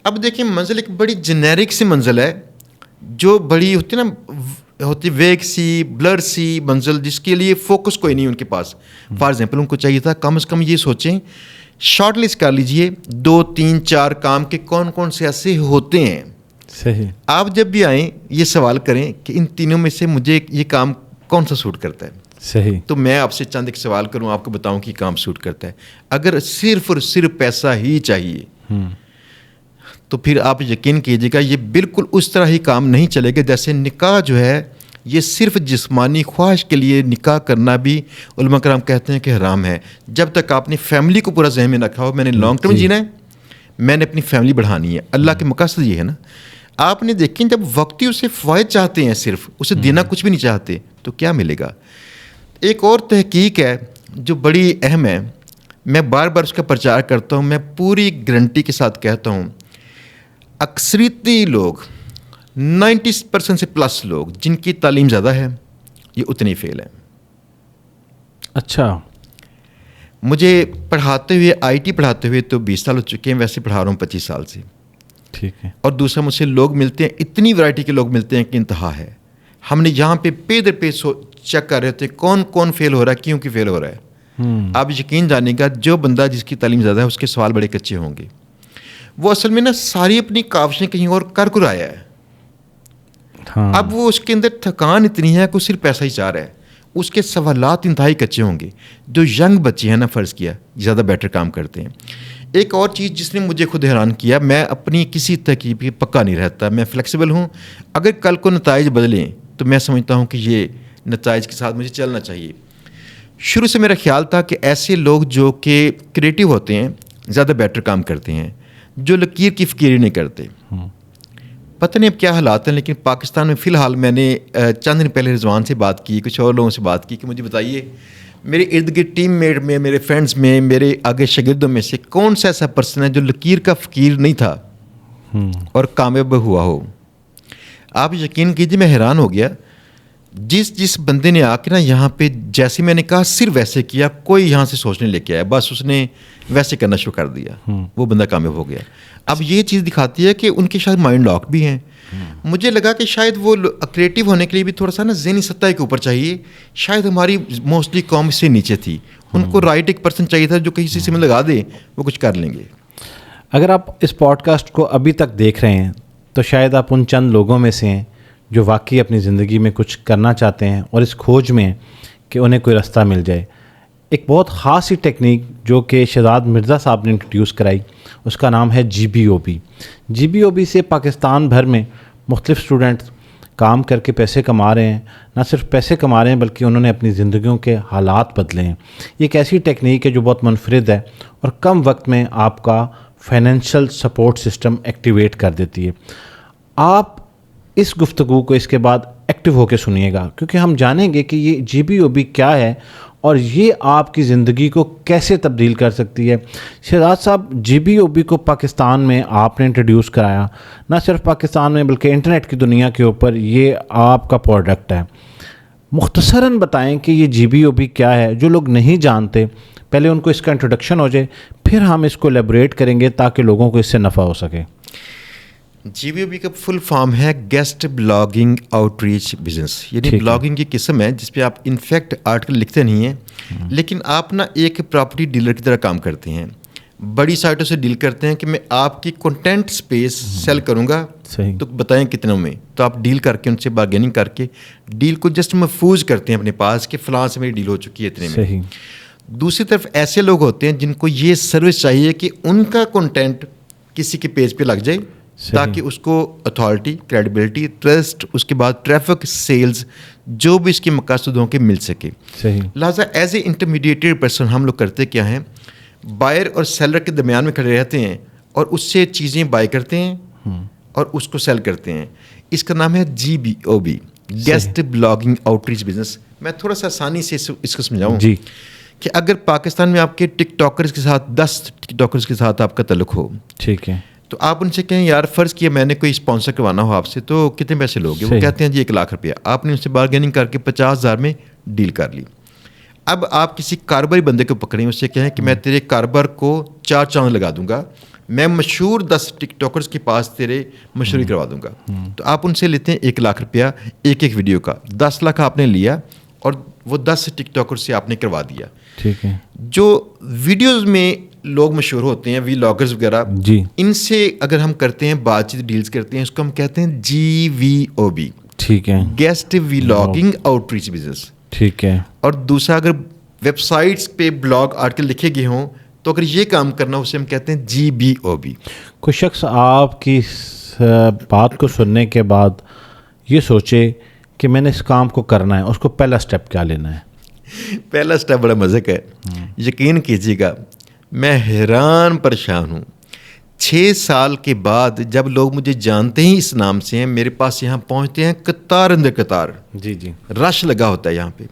Speaker 1: اب دیکھیں منزل ایک بڑی جنیرک سی منزل ہے جو بڑی ہوتی ہے نا، ہوتی ویگ سی بلر سی منزل جس کے لیے فوکس کوئی نہیں ان کے پاس. فار ایگزامپل ان کو چاہیے تھا کم از کم یہ سوچیں، شارٹ لسٹ کر لیجئے 2 3 4 کام کے کون کون سے ایسے ہوتے ہیں.
Speaker 2: صحیح.
Speaker 1: آپ جب بھی آئیں یہ سوال کریں کہ ان تینوں میں سے مجھے یہ کام کون سا سوٹ کرتا ہے.
Speaker 2: صحیح.
Speaker 1: تو میں آپ سے چند ایک سوال کروں، آپ کو بتاؤں کہ کام سوٹ کرتا ہے. اگر صرف اور صرف پیسہ ہی چاہیے تو پھر آپ یقین کیجیے گا یہ بالکل اس طرح ہی کام نہیں چلے گا جیسے نکاح جو ہے یہ صرف جسمانی خواہش کے لیے نکاح کرنا بھی علماء کرام کہتے ہیں کہ حرام ہے. جب تک آپ نے فیملی کو پورا ذہن میں رکھا ہو میں نے لانگ ٹرم جینا ہے، میں نے اپنی فیملی بڑھانی ہے. اللہ کے مقصد یہ ہے نا. آپ نے دیکھیں جب وقتی اسے فوائد چاہتے ہیں، صرف اسے دینا کچھ بھی نہیں چاہتے تو کیا ملے گا. ایک اور تحقیق ہے جو بڑی اہم ہے، میں بار بار اس کا پرچار کرتا ہوں، میں پوری گارنٹی کے ساتھ کہتا ہوں اکثریتی لوگ 90% سے پلس لوگ جن کی تعلیم زیادہ ہے یہ اتنی فیل ہیں.
Speaker 2: اچھا.
Speaker 1: مجھے پڑھاتے ہوئے IT پڑھاتے ہوئے تو 20 سال ہو چکے ہیں، ویسے پڑھا رہا ہوں 25 سال سے.
Speaker 2: ٹھیک ہے.
Speaker 1: اور دوسرا مجھ سے لوگ ملتے ہیں، اتنی ورائٹی کے لوگ ملتے ہیں کہ انتہا ہے. ہم نے یہاں پہ پے در پے چیک کر رہے تھے کون کون فیل ہو رہا ہے، کیوں کہ فیل ہو رہا ہے. آپ یقین جانیں گا جو بندہ جس کی تعلیم زیادہ ہے اس کے سوال بڑے کچے ہوں گے. وہ اصل میں نا ساری اپنی کاوشیں کہیں اور کر آیا ہے. اب وہ اس کے اندر تھکان اتنی ہے کہ وہ صرف پیسہ ہی چاہ رہا ہے. اس کے سوالات انتہائی کچے ہوں گے. جو ینگ بچے ہیں نا، فرض کیا زیادہ بیٹر کام کرتے ہیں. ایک اور چیز جس نے مجھے خود حیران کیا، میں اپنی کسی ترکیب پہ پکا نہیں رہتا، میں فلیکسیبل ہوں. اگر کل کو نتائج بدلیں تو میں سمجھتا ہوں کہ یہ نتائج کے ساتھ مجھے چلنا چاہیے. شروع سے میرا خیال تھا کہ ایسے لوگ جو کہ کریٹیو ہوتے ہیں زیادہ بیٹر کام کرتے ہیں، جو لکیر کی فکر نہیں کرتے. پتہ نہیں اب کیا حالات ہیں، لیکن پاکستان میں فی الحال میں نے چند دن پہلے رضوان سے بات کی، کچھ اور لوگوں سے بات کی کہ مجھے بتائیے میرے ارد گرد ٹیم میٹ میں، میرے فرینڈس میں، میرے آگے شاگردوں میں سے کون سا ایسا پرسن ہے جو لکیر کا فقیر نہیں تھا اور کامیاب ہوا ہو. آپ یقین کیجیے میں حیران ہو گیا. جس بندے نے آ کے نا یہاں پہ جیسے میں نے کہا صرف ویسے کیا، کوئی یہاں سے سوچنے لے کے آیا، بس اس نے ویسے کرنا شروع کر دیا، وہ بندہ کامیاب ہو گیا. اب یہ چیز دکھاتی ہے کہ ان کے شاید مائنڈ لاک بھی ہیں. مجھے لگا کہ شاید وہ کریٹیو ہونے کے لیے بھی تھوڑا سا نا ذہنی سطح کے اوپر چاہیے. شاید ہماری موسٹلی قوم سے نیچے تھی، ان کو رائٹ ایک پرسن چاہیے تھا جو کہیں سے میں لگا دے وہ کچھ کر لیں گے.
Speaker 2: اگر آپ اس پوڈ کاسٹ کو ابھی تک دیکھ رہے ہیں تو شاید آپ ان چند لوگوں میں سے ہیں جو واقعی اپنی زندگی میں کچھ کرنا چاہتے ہیں اور اس کھوج میں کہ انہیں کوئی رستہ مل جائے. ایک بہت خاص سی ٹیکنیک جو کہ شہزاد مرزا صاحب نے انٹروڈیوس کرائی، اس کا نام ہے GBOB. GBOB سے پاکستان بھر میں مختلف اسٹوڈنٹ کام کر کے پیسے کما رہے ہیں. نہ صرف پیسے کما رہے ہیں بلکہ انہوں نے اپنی زندگیوں کے حالات بدلے ہیں. یہ ایک ایسی ٹیکنیک ہے جو بہت منفرد ہے اور کم وقت میں آپ کا فائنینشیل سپورٹ سسٹم ایکٹیویٹ کر دیتی ہے. آپ اس گفتگو کو اس کے بعد ایکٹیو ہو کے سنیے گا، کیونکہ ہم جانیں گے کہ یہ GBOB کیا ہے اور یہ آپ کی زندگی کو کیسے تبدیل کر سکتی ہے. شہزاد صاحب، GBOB کو پاکستان میں آپ نے انٹروڈیوس کرایا، نہ صرف پاکستان میں بلکہ انٹرنیٹ کی دنیا کے اوپر یہ آپ کا پروڈکٹ ہے. مختصراً بتائیں کہ یہ GBOB کیا ہے. جو لوگ نہیں جانتے پہلے ان کو اس کا انٹروڈکشن ہو جائے، پھر ہم اس کو ایلیبوریٹ کریں گے تاکہ لوگوں کو اس سے نفع ہو سکے.
Speaker 1: GBOB کا فل فارم ہے guest blogging out reach business. یعنی بلاگنگ کی قسم ہے جس پہ آپ انفیکٹ آرٹیکل لکھتے نہیں ہیں لیکن آپ نا ایک پراپرٹی ڈیلر کی طرح کام کرتے ہیں. بڑی سائٹوں سے ڈیل کرتے ہیں کہ میں آپ کی کنٹینٹ سپیس سیل کروں گا تو بتائیں کتنوں میں, تو آپ ڈیل کر کے ان سے بارگیننگ کر کے ڈیل کو جسٹ محفوظ کرتے ہیں اپنے پاس کہ فلاں سے میری ڈیل ہو چکی ہے اتنے میں. دوسری طرف ایسے لوگ ہوتے ہیں جن کو یہ سروس چاہیے کہ ان کا کنٹینٹ کسی کے پیج پہ لگ جائے تاکہ اس کو اتھارٹی, کریڈیبلٹی, ٹرسٹ, اس کے بعد ٹریفک, سیلز, جو بھی اس کے مقاصد ہوں کے مل سکے. لہٰذا ایز اے انٹرمیڈیٹری پرسن ہم لوگ کرتے کیا ہیں, بائر اور سیلر کے درمیان میں کھڑے رہتے ہیں اور اس سے چیزیں بائی کرتے ہیں اور اس کو سیل کرتے ہیں. اس کا نام ہے GBOB, guest blogging out reach business. میں تھوڑا سا آسانی سے اس کو سمجھاؤں کہ اگر پاکستان میں آپ کے ٹک ٹاکرز کے ساتھ 10 ٹک ٹاکرز کے ساتھ آپ کا تعلق ہو, ٹھیک ہے, تو آپ ان سے کہیں یار فرض کیا میں نے کوئی اسپانسر کروانا ہو آپ سے تو کتنے پیسے لوگے؟ وہ کہتے ہیں جی 1 لاکھ روپیہ. آپ نے ان سے بارگیننگ کر کے 50,000 میں ڈیل کر لی. اب آپ کسی کاروباری بندے کو پکڑیں, اس سے کہیں کہ میں تیرے کاروبار کو 4 چاند لگا دوں گا, میں مشہور 10 ٹک ٹاکرز کے پاس تیرے مشہوری کروا دوں گا. تو آپ ان سے لیتے ہیں 1 لاکھ روپیہ ایک ویڈیو کا, 10 لاکھ آپ نے لیا اور وہ 10 ٹک ٹاکر سے آپ نے کروا دیا. ٹھیک ہے. جو ویڈیوز میں لوگ مشہور ہوتے ہیں ولاگرز وغیرہ, ان سے اگر ہم کرتے ہیں بات چیت, ڈیلز کرتے ہیں, اس کو ہم کہتے ہیں GVOB, ٹھیک ہے, guest vlogging out reach business. ٹھیک ہے. اور دوسرا اگر ویب سائٹس پہ بلاگ آرٹیکل لکھے گئے ہوں تو اگر یہ کام کرنا اسے ہم کہتے ہیں GBOB.
Speaker 2: کوئی شخص آپ کی بات کو سننے کے بعد یہ سوچے کہ میں نے اس کام کو کرنا ہے, اس کو پہلا سٹیپ کیا لینا ہے؟
Speaker 1: پہلا سٹیپ بڑا مزے کا ہے. یقین کیجیے گا میں حیران پریشان ہوں. 6 سال کے بعد جب لوگ مجھے جانتے ہی اس نام سے ہیں, میرے پاس یہاں پہنچتے ہیں قطار اندر قطار, رش لگا ہوتا ہے یہاں پہ.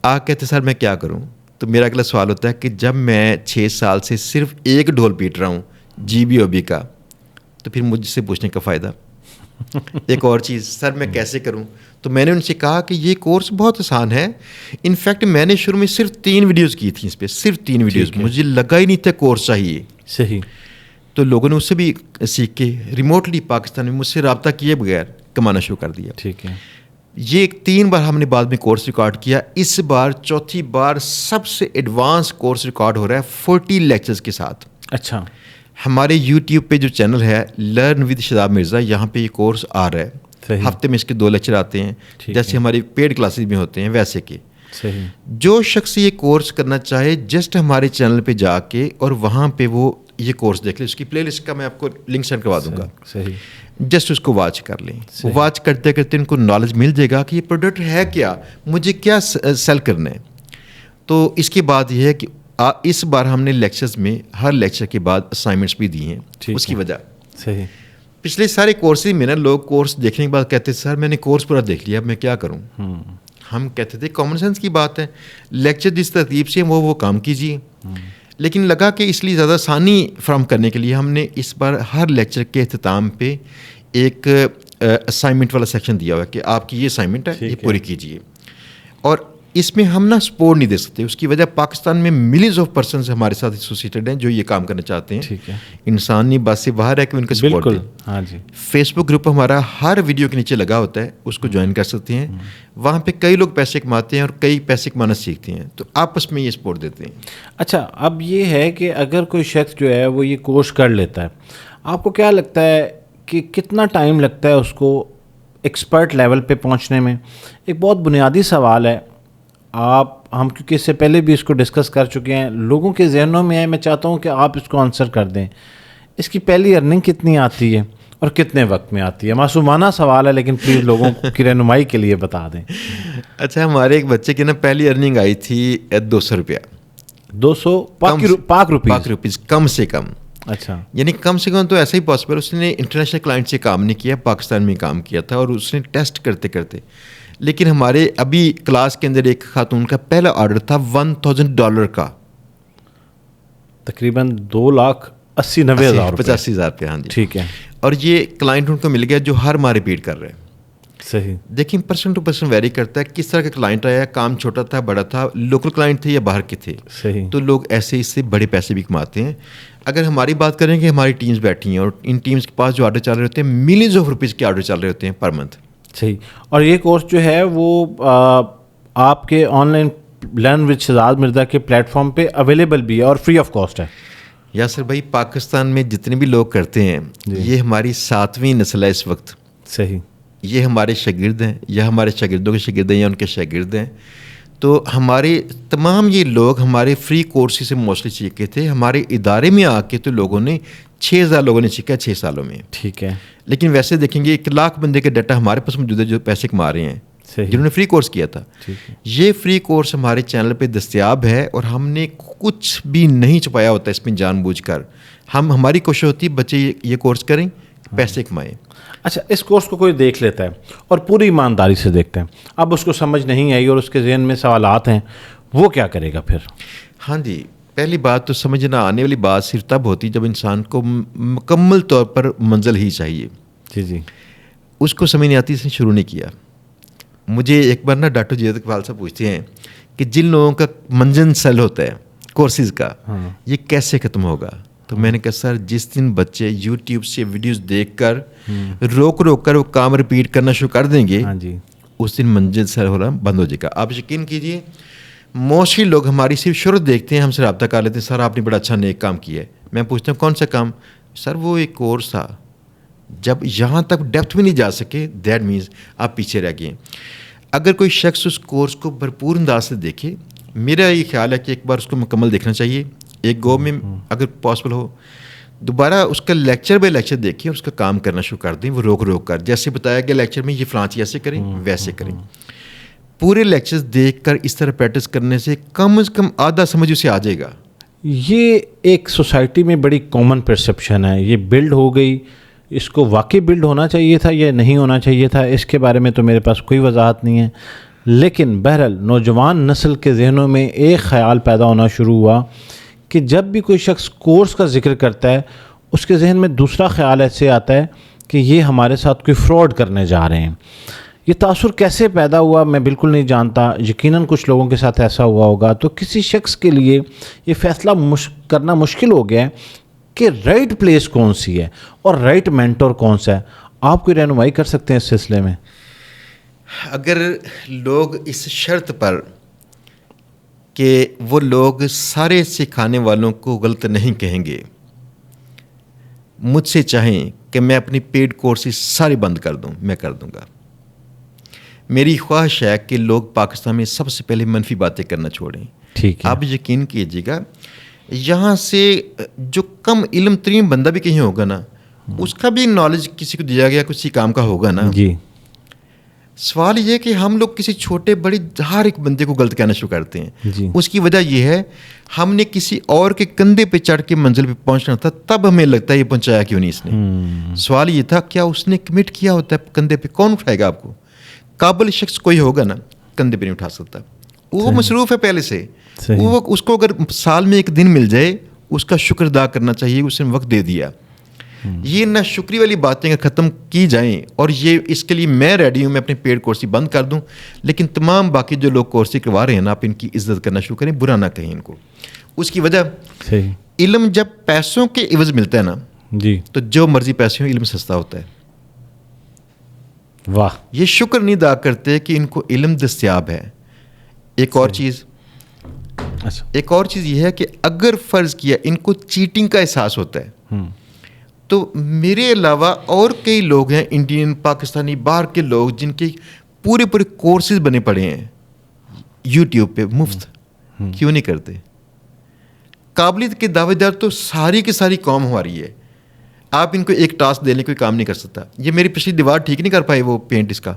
Speaker 1: آ کہتے سر میں کیا کروں؟ تو میرا اگلا سوال ہوتا ہے کہ جب میں 6 سال سے صرف ایک ڈھول پیٹ رہا ہوں GBOB کا, تو پھر مجھ سے پوچھنے کا فائدہ. ایک اور چیز, سر میں کیسے کروں؟ تو میں نے ان سے کہا کہ یہ کورس بہت آسان ہے. انفیکٹ میں نے شروع میں صرف 3 ویڈیوز کی تھیں اس پہ, صرف 3 ویڈیوز. مجھے لگا ہی نہیں تھا کورس چاہیے. صحیح. تو لوگوں نے اس سے بھی سیکھ کے ریموٹلی پاکستان میں مجھ سے رابطہ کیے بغیر کمانا شروع کر دیا. ٹھیک ہے. یہ 3 بار ہم نے بعد میں کورس ریکارڈ کیا. اس بار چوتھی بار سب سے ایڈوانس کورس ریکارڈ ہو رہا ہے 40 لیکچرز کے ساتھ. اچھا. ہمارے یوٹیوب پہ جو چینل ہے لرن ود شاداب مرزا, یہاں پہ یہ کورس آ رہا ہے. ہفتے میں اس کے 2 لیکچر آتے ہیں, جیسے ہماری پیڈ کلاسز میں ہوتے ہیں ویسے کے. جو شخص یہ کورس کرنا چاہے جسٹ ہمارے چینل پہ جا کے اور وہاں پہ وہ یہ کورس دیکھ لیں. اس کی پلے لسٹ کا میں آپ کو لنک سینڈ کروا دوں گا. جسٹ اس کو واچ کر لیں. واچ کرتے کرتے ان کو نالج مل جائے گا کہ یہ پروڈکٹ ہے کیا, مجھے کیا سیل کرنا ہے. تو اس کے بعد یہ ہے کہ اس بار ہم نے لیکچرز میں ہر لیکچر کے بعد اسائنمنٹس بھی دی ہیں. اس کی وجہ صحیح, پچھلے سارے کورسز میں نا لوگ کورس دیکھنے کے بعد کہتے سر میں نے کورس پورا دیکھ لیا, اب میں کیا کروں؟ ہم کہتے تھے کامن سینس کی بات ہے, لیکچر جس ترتیب سے وہ کام کیجیے. لیکن لگا کہ اس لیے زیادہ آسانی فراہم کرنے کے لیے ہم نے اس بار ہر لیکچر کے اختتام پہ ایک اسائنمنٹ والا سیکشن دیا ہوا ہے کہ آپ کی یہ اسائنمنٹ ہے, یہ پوری کیجیے. اور اس میں ہم نا سپورٹ نہیں دے سکتے. اس کی وجہ پاکستان میں ملینز آف پرسنز ہمارے ساتھ ایسوسیٹڈ ہیں جو یہ کام کرنا چاہتے ہیں. انسانی بات سے باہر ہے کہ ان کا سپورٹ دیں. ہاں جی. فیس بک گروپ ہمارا ہر ویڈیو کے نیچے لگا ہوتا ہے, اس کو جوائن کر سکتے ہیں. وہاں پہ کئی لوگ پیسے کماتے ہیں اور کئی پیسے کمانا سیکھتے ہیں, تو آپس میں یہ سپورٹ دیتے ہیں.
Speaker 2: اچھا, اب یہ ہے کہ اگر کوئی شخص جو ہے وہ یہ کورس کر لیتا ہے, آپ کو کیا لگتا ہے کہ کتنا ٹائم لگتا ہے اس کو ایکسپرٹ لیول پہ پہنچنے میں؟ ایک بہت بنیادی سوال ہے. ہم کیونکہ اس سے پہلے بھی اس کو ڈسکس کر چکے ہیں, لوگوں کے ذہنوں میں ہے, میں چاہتا ہوں کہ آپ اس کو آنسر کر دیں. اس کی پہلی ارننگ کتنی آتی ہے اور کتنے وقت میں آتی ہے؟ معصومانہ سوال ہے لیکن پلیز لوگوں کی رہنمائی کے لیے بتا دیں.
Speaker 1: اچھا, ہمارے ایک بچے کی نا پہلی ارننگ آئی تھی 200 روپیہ.
Speaker 2: 200 پاک روپیز
Speaker 1: کم سے کم.
Speaker 2: اچھا,
Speaker 1: یعنی کم سے کم تو ایسا ہی پاسبل. اس نے انٹرنیشنل کلائنٹ سے کام نہیں کیا, پاکستان میں کام کیا تھا, اور اس نے ٹیسٹ کرتے کرتے. لیکن ہمارے ابھی کلاس کے اندر ایک خاتون کا پہلا آرڈر تھا $1,000 کا,
Speaker 2: تقریباً 2,80,90,000
Speaker 1: 85,000 روپے. ہاں جی,
Speaker 2: ٹھیک ہے.
Speaker 1: اور یہ کلائنٹ ان کو مل گیا جو ہر ماہ ریپیٹ کر رہے ہیں.
Speaker 2: صحیح.
Speaker 1: دیکھیں پرسن ٹو پرسن ویری کرتا ہے کس طرح کا کلائنٹ آیا, کام چھوٹا تھا بڑا تھا, لوکل کلائنٹ تھے یا باہر کے تھے.
Speaker 2: صحیح.
Speaker 1: تو لوگ ایسے اس سے بڑے پیسے بھی کماتے ہیں. اگر ہماری بات کریں کہ ہماری ٹیمز بیٹھی ہیں اور ان ٹیمز کے پاس جو آرڈر چل رہے ہوتے ہیں ملینز آف روپیز کے آرڈر چل رہے ہوتے ہیں پر منتھ.
Speaker 2: صحیح. اور یہ کورس جو ہے وہ آپ کے on line learn with Shahzad Mirza کے پلیٹ فارم پہ اویلیبل بھی ہے اور فری آف کاسٹ ہے.
Speaker 1: یاسر بھائی پاکستان میں جتنے بھی لوگ کرتے ہیں یہ ہماری 7ویں نسل ہے اس وقت.
Speaker 2: صحیح.
Speaker 1: یہ ہمارے شاگرد ہیں یا ہمارے شاگردوں کے شاگرد ہیں یا ان کے شاگرد ہیں. تو ہمارے تمام یہ لوگ ہمارے فری کورسز سے موسٹلی سیکھے تھے. ہمارے ادارے میں آ کے تو لوگوں نے 6000 لوگوں نے سیکھا 6 سالوں میں.
Speaker 2: ٹھیک ہے.
Speaker 1: لیکن ویسے دیکھیں گے 1 لاکھ بندے کے ڈیٹا ہمارے پاس موجود ہے جو پیسے کما رہے ہیں جنہوں نے فری کورس کیا تھا. یہ فری کورس ہمارے چینل پہ دستیاب ہے اور ہم نے کچھ بھی نہیں چھپایا ہوتا اس میں جان بوجھ کر. ہماری کوشش ہوتی ہے بچے یہ کورس کریں پیسے کمائیں.
Speaker 2: اچھا, اس کورس کو کوئی دیکھ لیتا ہے اور پوری ایمانداری سے دیکھتا ہے, اب اس کو سمجھ نہیں آئی اور اس کے ذہن میں سوالات ہیں, وہ کیا کرے گا پھر؟
Speaker 1: ہاں جی, پہلی بات تو سمجھ نہ آنے والی بات صرف تب ہوتی جب انسان کو مکمل طور پر منزل ہی چاہیے.
Speaker 2: جی جی.
Speaker 1: اس کو سمجھ نہیں آتی, اس نے شروع نہیں کیا. مجھے ایک بار نا ڈاکٹر جیت اقبال صاحب پوچھتے ہیں کہ جن لوگوں کا منزل سیل ہوتا ہے کورسز کا یہ کیسے ختم ہوگا؟ تو میں نے کہا سر جس دن بچے یوٹیوب سے ویڈیوز دیکھ کر روک کر وہ کام ریپیٹ کرنا شروع کر دیں گے اس دن منزل سیل ہونا بند ہو جائے گا. آپ یقین کیجیے موسٹلی لوگ ہماری صرف شروع دیکھتے ہیں, ہم سے رابطہ کر لیتے ہیں, سر آپ نے بڑا اچھا نیک کام کیا ہے. میں پوچھتا ہوں کون سا کام؟ سر وہ ایک کورس تھا. جب یہاں تک ڈیپتھ میں نہیں جا سکے دیٹ مینز آپ پیچھے رہ گئے. اگر کوئی شخص اس کورس کو بھرپور انداز سے دیکھے, میرا یہ خیال ہے کہ ایک بار اس کو مکمل دیکھنا چاہیے ایک گو میں اگر پاسبل ہو. دوبارہ اس کا لیکچر بائی لیکچر دیکھیں اور اس کا کام کرنا شروع کر دیں. وہ روک کر جیسے بتایا گیا لیکچر میں یہ فلاں چیز ایسے کریں ویسے کریں. پورے لیکچرز دیکھ کر اس طرح پریکٹس کرنے سے کم از کم آدھا سمجھ اسے آ جائے گا.
Speaker 2: یہ ایک سوسائٹی میں بڑی کامن پرسیپشن ہے, یہ بلڈ ہو گئی. اس کو واقعی بلڈ ہونا چاہیے تھا یا نہیں ہونا چاہیے تھا, اس کے بارے میں تو میرے پاس کوئی وضاحت نہیں ہے. لیکن بہرحال نوجوان نسل کے ذہنوں میں ایک خیال پیدا ہونا شروع ہوا کہ جب بھی کوئی شخص کورس کا ذکر کرتا ہے اس کے ذہن میں دوسرا خیال ایسے آتا ہے کہ یہ ہمارے ساتھ کوئی فراڈ کرنے جا رہے ہیں. یہ تاثر کیسے پیدا ہوا میں بالکل نہیں جانتا, یقیناً کچھ لوگوں کے ساتھ ایسا ہوا ہوگا. تو کسی شخص کے لیے یہ فیصلہ کرنا مشکل ہو گیا ہے کہ رائٹ پلیس کون سی ہے اور رائٹ مینٹور کون سا ہے. آپ کوئی رہنمائی کر سکتے ہیں اس سلسلے میں؟
Speaker 1: اگر لوگ اس شرط پر کہ وہ لوگ سارے سکھانے والوں کو غلط نہیں کہیں گے, مجھ سے چاہیں کہ میں اپنی پیڈ کورسز سارے بند کر دوں, میں کر دوں گا. میری خواہش ہے کہ لوگ پاکستان میں سب سے پہلے منفی باتیں کرنا چھوڑیں.
Speaker 2: ٹھیک ہے.
Speaker 1: آپ یقین کیجیے گا یہاں سے جو کم علم ترین بندہ بھی کہیں ہوگا نا اس کا بھی نالج کسی کو دیا گیا کسی کام کا ہوگا نا.
Speaker 2: جی.
Speaker 1: سوال یہ کہ ہم لوگ کسی چھوٹے بڑے ہر ایک بندے کو غلط کہنا شروع کرتے ہیں.
Speaker 2: جی.
Speaker 1: اس کی وجہ یہ ہے ہم نے کسی اور کے کندھے پہ چڑھ کے منزل پہ پہنچنا تھا, تب ہمیں لگتا ہے یہ پہنچایا کیوں نہیں اس نے. سوال یہ تھا کیا اس نے کمٹ کیا ہوتا ہے کندھے پہ, کون اٹھائے گا آپ کو؟ قابل شخص کوئی ہوگا نا کندھے پہ نہیں اٹھا سکتا, وہ مصروف ہے پہلے سے. وہ اس کو اگر سال میں ایک دن مل جائے اس کا شکر ادا کرنا چاہیے, اس نے وقت دے دیا. یہ نہ شکری والی باتیں اگر ختم کی جائیں, اور یہ اس کے لیے میں ریڈی ہوں میں اپنے پیڈ کورس بند کر دوں, لیکن تمام باقی جو لوگ کورس کروا رہے ہیں نا آپ ان کی عزت کرنا شروع کریں, برا نہ کہیں ان کو. اس کی وجہ علم جب پیسوں کے عوض ملتا ہے نا
Speaker 2: جی
Speaker 1: تو جو مرضی پیسے ہوں علم سستا ہوتا ہے.
Speaker 2: واہ.
Speaker 1: یہ شکر نہیں ادا کرتے کہ ان کو علم دستیاب ہے. ایک اور چیز یہ ہے کہ اگر فرض کیا ان کو چیٹنگ کا احساس ہوتا ہے تو میرے علاوہ اور کئی لوگ ہیں انڈین پاکستانی باہر کے لوگ جن کے پورے کورسز بنے پڑے ہیں یوٹیوب پہ مفت, کیوں نہیں کرتے؟ قابلیت کے دعوے دار تو ساری کی ساری قوم ہماری ہے. آپ ان کو ایک ٹاسک دینے کوئی کام نہیں کر سکتا. یہ میری پچھلی دیوار ٹھیک نہیں کر پائے وہ پینٹ, اس کا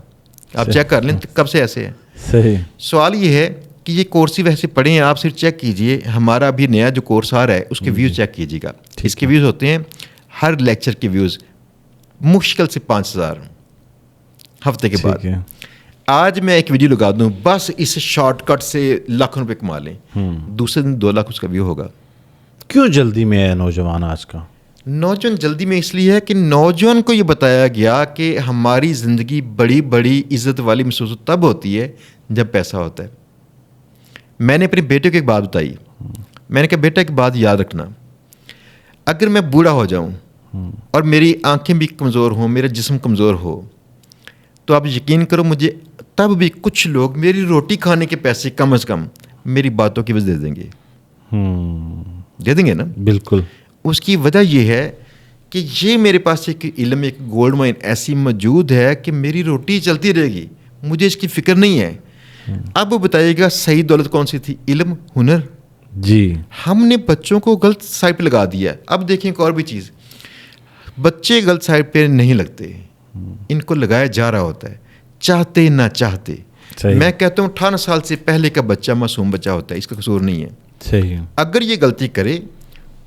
Speaker 1: آپ چیک کر لیں کب سے ایسے ہے.
Speaker 2: صحیح.
Speaker 1: سوال یہ ہے کہ یہ کورس ہی ویسے پڑھے ہیں, آپ صرف چیک کیجئے ہمارا ابھی نیا جو کورس آ رہا ہے اس کے ویوز چیک کیجیے گا. اس کے ویوز ہوتے ہیں ہر لیکچر کے ویوز مشکل سے 5000 ہفتے کے بعد. آج میں ایک ویڈیو لگا دوں بس اس شارٹ کٹ سے لاکھوں روپے کما لیں, دوسرے دن 2 لاکھ اس کا ویو ہوگا.
Speaker 2: کیوں جلدی میں ہے نوجوان آج کا؟
Speaker 1: نوجوان جلدی میں اس لیے ہے کہ نوجوان کو یہ بتایا گیا کہ ہماری زندگی بڑی بڑی عزت والی محسوس تب ہوتی ہے جب پیسہ ہوتا ہے. میں نے اپنے بیٹے کو ایک بات بتائی. میں نے کہا بیٹا ایک بات یاد رکھنا, اگر میں بوڑھا ہو جاؤں اور میری آنکھیں بھی کمزور ہوں, میرا جسم کمزور ہو, تو آپ یقین کرو مجھے تب بھی کچھ لوگ میری روٹی کھانے کے پیسے کم از کم میری باتوں کی وجہ دے دیں گے. دے دیں گے نا.
Speaker 2: بالکل.
Speaker 1: اس کی وجہ یہ ہے کہ یہ میرے پاس ایک علم, ایک گولڈ مائن ایسی موجود ہے کہ میری روٹی چلتی رہے گی, مجھے اس کی فکر نہیں ہے. اب وہ بتائیے گا صحیح دولت کون سی تھی؟ علم, ہنر.
Speaker 2: جی.
Speaker 1: ہم نے بچوں کو غلط سائڈ پہ لگا دیا. اب دیکھیں ایک اور بھی چیز, بچے غلط سائڈ پہ نہیں لگتے, ان کو لگایا جا رہا ہوتا ہے چاہتے نہ چاہتے. میں کہتا ہوں 18 سال سے پہلے کا بچہ معصوم بچہ ہوتا ہے, اس کا قصور نہیں ہے.
Speaker 2: صحیح.
Speaker 1: اگر یہ غلطی کرے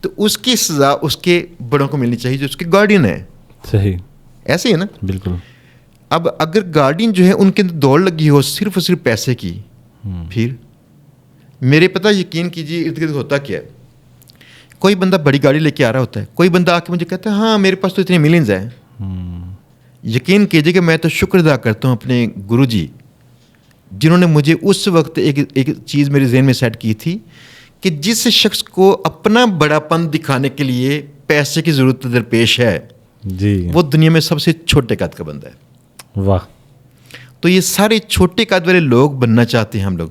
Speaker 1: تو اس کی سزا اس کے بڑوں کو ملنی چاہیے جو اس کے گارڈین ہے.
Speaker 2: صحیح.
Speaker 1: ایسے ہی ہے نا.
Speaker 2: بالکل.
Speaker 1: اب اگر گارڈین جو ہے ان کے اندر دوڑ لگی ہو صرف اور صرف پیسے کی, پھر میرے پتہ یقین کیجیے ارد گرد ہوتا کیا ہے. کوئی بندہ بڑی گاڑی لے کے آ رہا ہوتا ہے, کوئی بندہ آ کے مجھے کہتا ہے ہاں میرے پاس تو اتنے ملینز ہیں. یقین کیجیے کہ میں تو شکر ادا کرتا ہوں اپنے گرو جی جنہوں نے مجھے اس وقت ایک چیز میرے ذہن میں سیٹ کی تھی کہ جس شخص کو اپنا بڑا پن دکھانے کے لیے پیسے کی ضرورت درپیش ہے,
Speaker 2: جی,
Speaker 1: وہ دنیا میں سب سے چھوٹے قد کا بندہ ہے.
Speaker 2: واہ.
Speaker 1: تو یہ سارے چھوٹے قد والے لوگ بننا چاہتے ہیں ہم لوگ.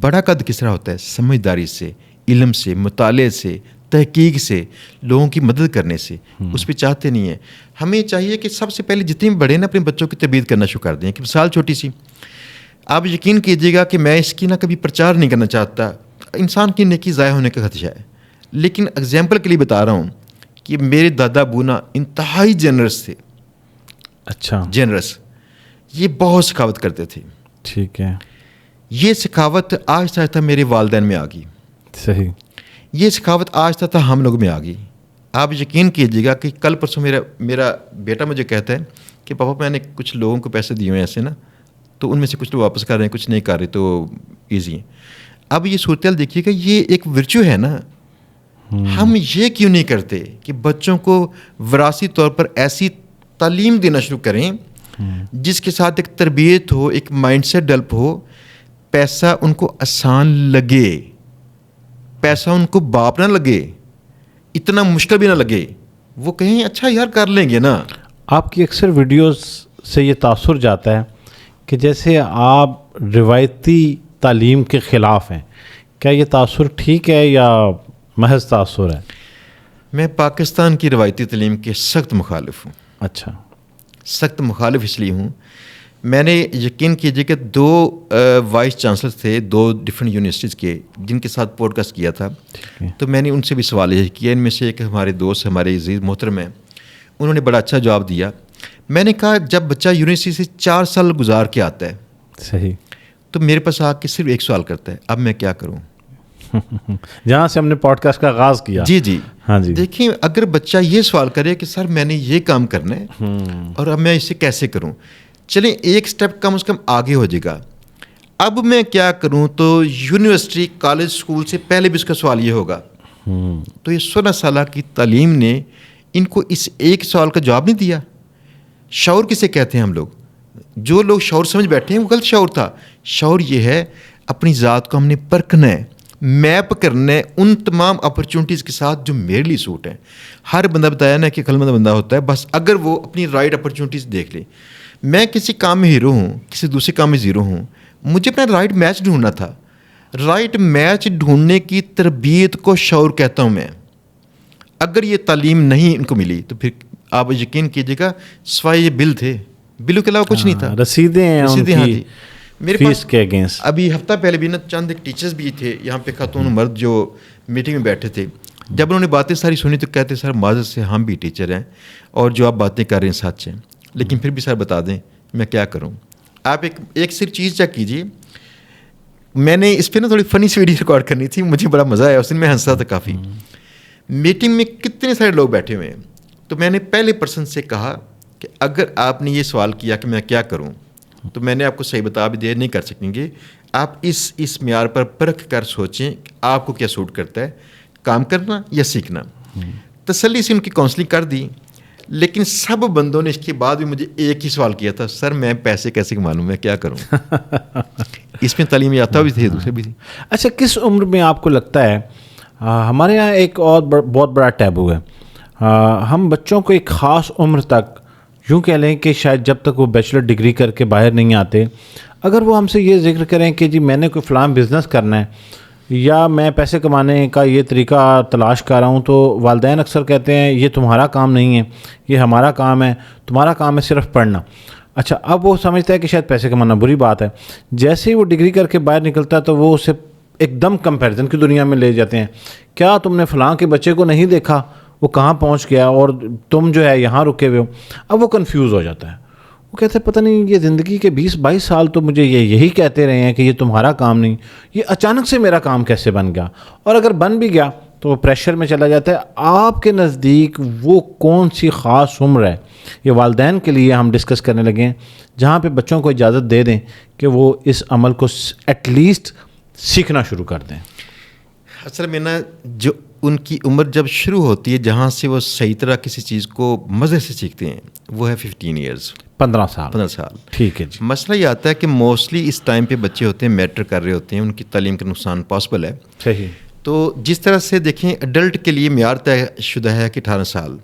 Speaker 1: بڑا قد کس طرح ہوتا ہے؟ سمجھداری سے, علم سے, مطالعے سے, تحقیق سے, لوگوں کی مدد کرنے سے. اس پہ چاہتے نہیں ہیں. ہمیں چاہیے کہ سب سے پہلے جتنے بھی بڑے نا اپنے بچوں کی تربیت کرنا شروع کر دیں. کہ مثال چھوٹی سی, آپ یقین کیجیے گا کہ میں اس کی نہ کبھی پرچار نہیں کرنا چاہتا, انسان کی نیکی ضائع ہونے کا خدشہ ہے, لیکن اگزامپل کے لیے بتا رہا ہوں کہ میرے دادا ابو نا انتہائی جنرس تھے.
Speaker 2: اچھا.
Speaker 1: جنرس, یہ بہت سخاوت کرتے تھے.
Speaker 2: ٹھیک ہے.
Speaker 1: یہ سخاوت آہستہ آہستہ میرے والدین میں آ گئی.
Speaker 2: صحیح.
Speaker 1: یہ سخاوت آہستہ آہستہ ہم لوگ میں آ گئی. آپ یقین کیجیے گا کہ کل پرسوں میرا بیٹا مجھے کہتا ہے کہ پاپا میں نے کچھ لوگوں کو پیسے دیے ہیں ایسے نا, تو ان میں سے کچھ لوگ واپس کر رہے ہیں, کچھ نہیں کر رہے, تو ایزی ہیں. اب یہ صورتحال دیکھیے گا, یہ ایک ورچو ہے نا. ہم یہ کیوں نہیں کرتے کہ بچوں کو وراثی طور پر ایسی تعلیم دینا شروع کریں جس کے ساتھ ایک تربیت ہو, ایک مائنڈ سیٹ ڈیولپ ہو, پیسہ ان کو آسان لگے, پیسہ ان کو باپ نہ لگے, اتنا مشکل بھی نہ لگے, وہ کہیں اچھا یار کر لیں گے نا.
Speaker 2: آپ کی اکثر ویڈیوز سے یہ تاثر جاتا ہے کہ جیسے آپ روایتی تعلیم کے خلاف ہیں. کیا یہ تاثر ٹھیک ہے یا محض تاثر ہے؟
Speaker 1: میں پاکستان کی روایتی تعلیم کے سخت مخالف ہوں.
Speaker 2: اچھا.
Speaker 1: سخت مخالف اس لیے ہوں, میں نے یقین کیجیے کہ 2 وائس چانسلر تھے 2 ڈفرینٹ یونیورسٹیز کے جن کے ساتھ پوڈ کاسٹ کیا تھا. تو میں نے ان سے بھی سوال یہ کیا. ان میں سے ایک ہمارے دوست ہمارے عزیز محترم ہیں, انہوں نے بڑا اچھا جواب دیا. میں نے کہا جب بچہ یونیورسٹی سے 4 سال گزار کے آتا ہے,
Speaker 2: صحیح,
Speaker 1: تو میرے پاس آ کے صرف ایک سوال کرتا ہے, اب میں کیا کروں.
Speaker 2: جہاں سے ہم نے پوڈ کاسٹ کا آغاز کیا.
Speaker 1: جی جی.
Speaker 2: ہاں جی.
Speaker 1: دیکھیں اگر بچہ یہ سوال کرے کہ سر میں نے یہ کام کرنا ہے اور اب میں اسے کیسے کروں, چلیں ایک سٹیپ کم از کم آگے ہو جائے گا. اب میں کیا کروں, تو یونیورسٹی کالج اسکول سے پہلے بھی اس کا سوال یہ ہوگا. تو یہ 16 سالہ کی تعلیم نے ان کو اس ایک سوال کا جواب نہیں دیا. شعور کسے کہتے ہیں ہم لوگ؟ جو لوگ شعور سمجھ بیٹھے ہیں وہ غلط شعور تھا. شعور یہ ہے اپنی ذات کو ہم نے پرکھنا ہے, میپ کرنا ہے ان تمام اپرچونٹیز کے ساتھ جو میرے لیے سوٹ ہیں. ہر بندہ بتایا نا کہ عقلمند بندہ ہوتا ہے بس اگر وہ اپنی رائٹ اپرچونٹیز دیکھ لے. میں کسی کام میں ہیرو ہوں, کسی دوسرے کام میں زیرو ہوں, مجھے اپنا رائٹ میچ ڈھونڈنا تھا. رائٹ میچ ڈھونڈنے کی تربیت کو شعور کہتا ہوں میں. اگر یہ تعلیم نہیں ان کو ملی تو پھر آپ یقین کیجیے گا سوائے یہ بل تھے, بلوں کے علاوہ کچھ نہیں تھا.
Speaker 2: رسیدیں ہیں ان کی
Speaker 1: میرے
Speaker 2: فیس
Speaker 1: پاس
Speaker 2: کے اگینسٹ.
Speaker 1: ابھی ہفتہ پہلے بھی نا چند ایک ٹیچرز بھی تھے یہاں پہ, خاتون مرد, جو میٹنگ میں بیٹھے تھے. جب انہوں نے باتیں ساری سنی تو کہتے سر معذرت سے ہم بھی ٹیچر ہیں اور جو آپ باتیں کر رہے ہیں سچ ہیں, لیکن پھر بھی سر بتا دیں میں کیا کروں. آپ ایک صرف چیز چیک کیجیے. میں نے اس پہ نا تھوڑی فنی سی ویڈیو ریکارڈ کرنی تھی, مجھے بڑا مزہ آیا, اس دن میں ہنسا تھا کافی. میٹنگ میں کتنے سارے لوگ بیٹھے ہوئے ہیں, تو میں نے پہلے پرسن سے کہا کہ اگر آپ نے یہ سوال کیا کہ میں کیا کروں, تو میں نے آپ کو صحیح بتا بھی دے نہیں کر سکیں گے. آپ اس معیار پر پرکھ کر سوچیں کہ آپ کو کیا سوٹ کرتا ہے, کام کرنا یا سیکھنا. تسلی سے ان کی کاؤنسلنگ کر دی. لیکن سب بندوں نے اس کے بعد بھی مجھے ایک ہی سوال کیا تھا, سر میں پیسے کیسے کما لوں, میں کیا کروں. اس میں تعلیم یافتہ بھی تھے, دوسرے بھی تھے.
Speaker 2: اچھا, کس عمر میں آپ کو لگتا ہے, ہمارے یہاں ایک اور بہت بڑا ٹیبو ہے, ہم بچوں کو ایک خاص عمر تک, یوں کہہ لیں کہ شاید جب تک وہ بیچلر ڈگری کر کے باہر نہیں آتے, اگر وہ ہم سے یہ ذکر کریں کہ جی میں نے کوئی فلاں بزنس کرنا ہے یا میں پیسے کمانے کا یہ طریقہ تلاش کر رہا ہوں, تو والدین اکثر کہتے ہیں یہ تمہارا کام نہیں ہے, یہ ہمارا کام ہے, تمہارا کام ہے صرف پڑھنا. اچھا, اب وہ سمجھتا ہے کہ شاید پیسے کمانا بری بات ہے. جیسے ہی وہ ڈگری کر کے باہر نکلتا ہے تو وہ اسے ایک دم کمپیریزن کی دنیا میں لے جاتے ہیں. کیا تم نے فلاں کے بچے کو نہیں دیکھا, وہ کہاں پہنچ گیا اور تم جو ہے یہاں رکے ہوئے ہو. اب وہ کنفیوز ہو جاتا ہے, وہ کہتے ہیں پتہ نہیں یہ زندگی کے 20-22 سال تو مجھے یہی کہتے رہے ہیں کہ یہ تمہارا کام نہیں, یہ اچانک سے میرا کام کیسے بن گیا. اور اگر بن بھی گیا تو وہ پریشر میں چلا جاتا ہے. آپ کے نزدیک وہ کون سی خاص عمر ہے, یہ والدین کے لیے ہم ڈسکس کرنے لگے ہیں, جہاں پہ بچوں کو اجازت دے دیں کہ وہ اس عمل کو ایٹ لیسٹ سیکھنا شروع کر دیں.
Speaker 1: اصل میں نا جو ان کی عمر جب شروع ہوتی ہے جہاں سے وہ صحیح طرح کسی چیز کو مزے سے سیکھتے ہیں, وہ ہے 15 ایئرز,
Speaker 2: 15 سال.
Speaker 1: 15 سال.
Speaker 2: ٹھیک ہے جی.
Speaker 1: مسئلہ یہ آتا ہے کہ موسٹلی اس ٹائم پہ بچے ہوتے ہیں میٹر کر رہے ہوتے ہیں, ان کی تعلیم کا نقصان پاسبل ہے.
Speaker 2: صحیح.
Speaker 1: تو جس طرح سے دیکھیں ایڈلٹ کے لیے معیار طے شدہ ہے کہ 18 سال,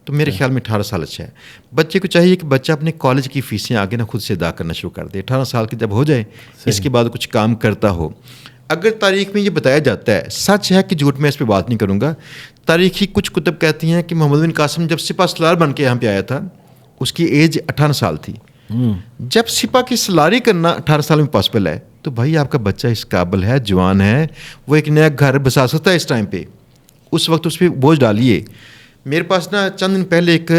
Speaker 1: تو میرے خیال میں 18 سال اچھا ہے. بچے کو چاہیے کہ بچہ اپنے کالج کی فیسیں آگے نہ خود سے ادا کرنا شروع کر دے. 18 سال کی جب ہو جائے اس کے بعد کچھ کام کرتا ہو. اگر تاریخ میں یہ بتایا جاتا ہے, سچ ہے کہ جھوٹ میں اس پہ بات نہیں کروں گا, تاریخی کچھ کتب کہتی ہیں کہ محمد بن قاسم جب سپہ سالار بن کے یہاں پہ آیا تھا اس کی ایج 18 سال تھی. جب سپہ کی سلاری کرنا 18 سال میں پاسبل ہے تو بھائی آپ کا بچہ اس قابل ہے, جوان ہے, وہ ایک نیا گھر بسا سکتا ہے اس ٹائم پہ. اس وقت اس پہ بوجھ ڈالیے. میرے پاس نا چند دن پہلے ایک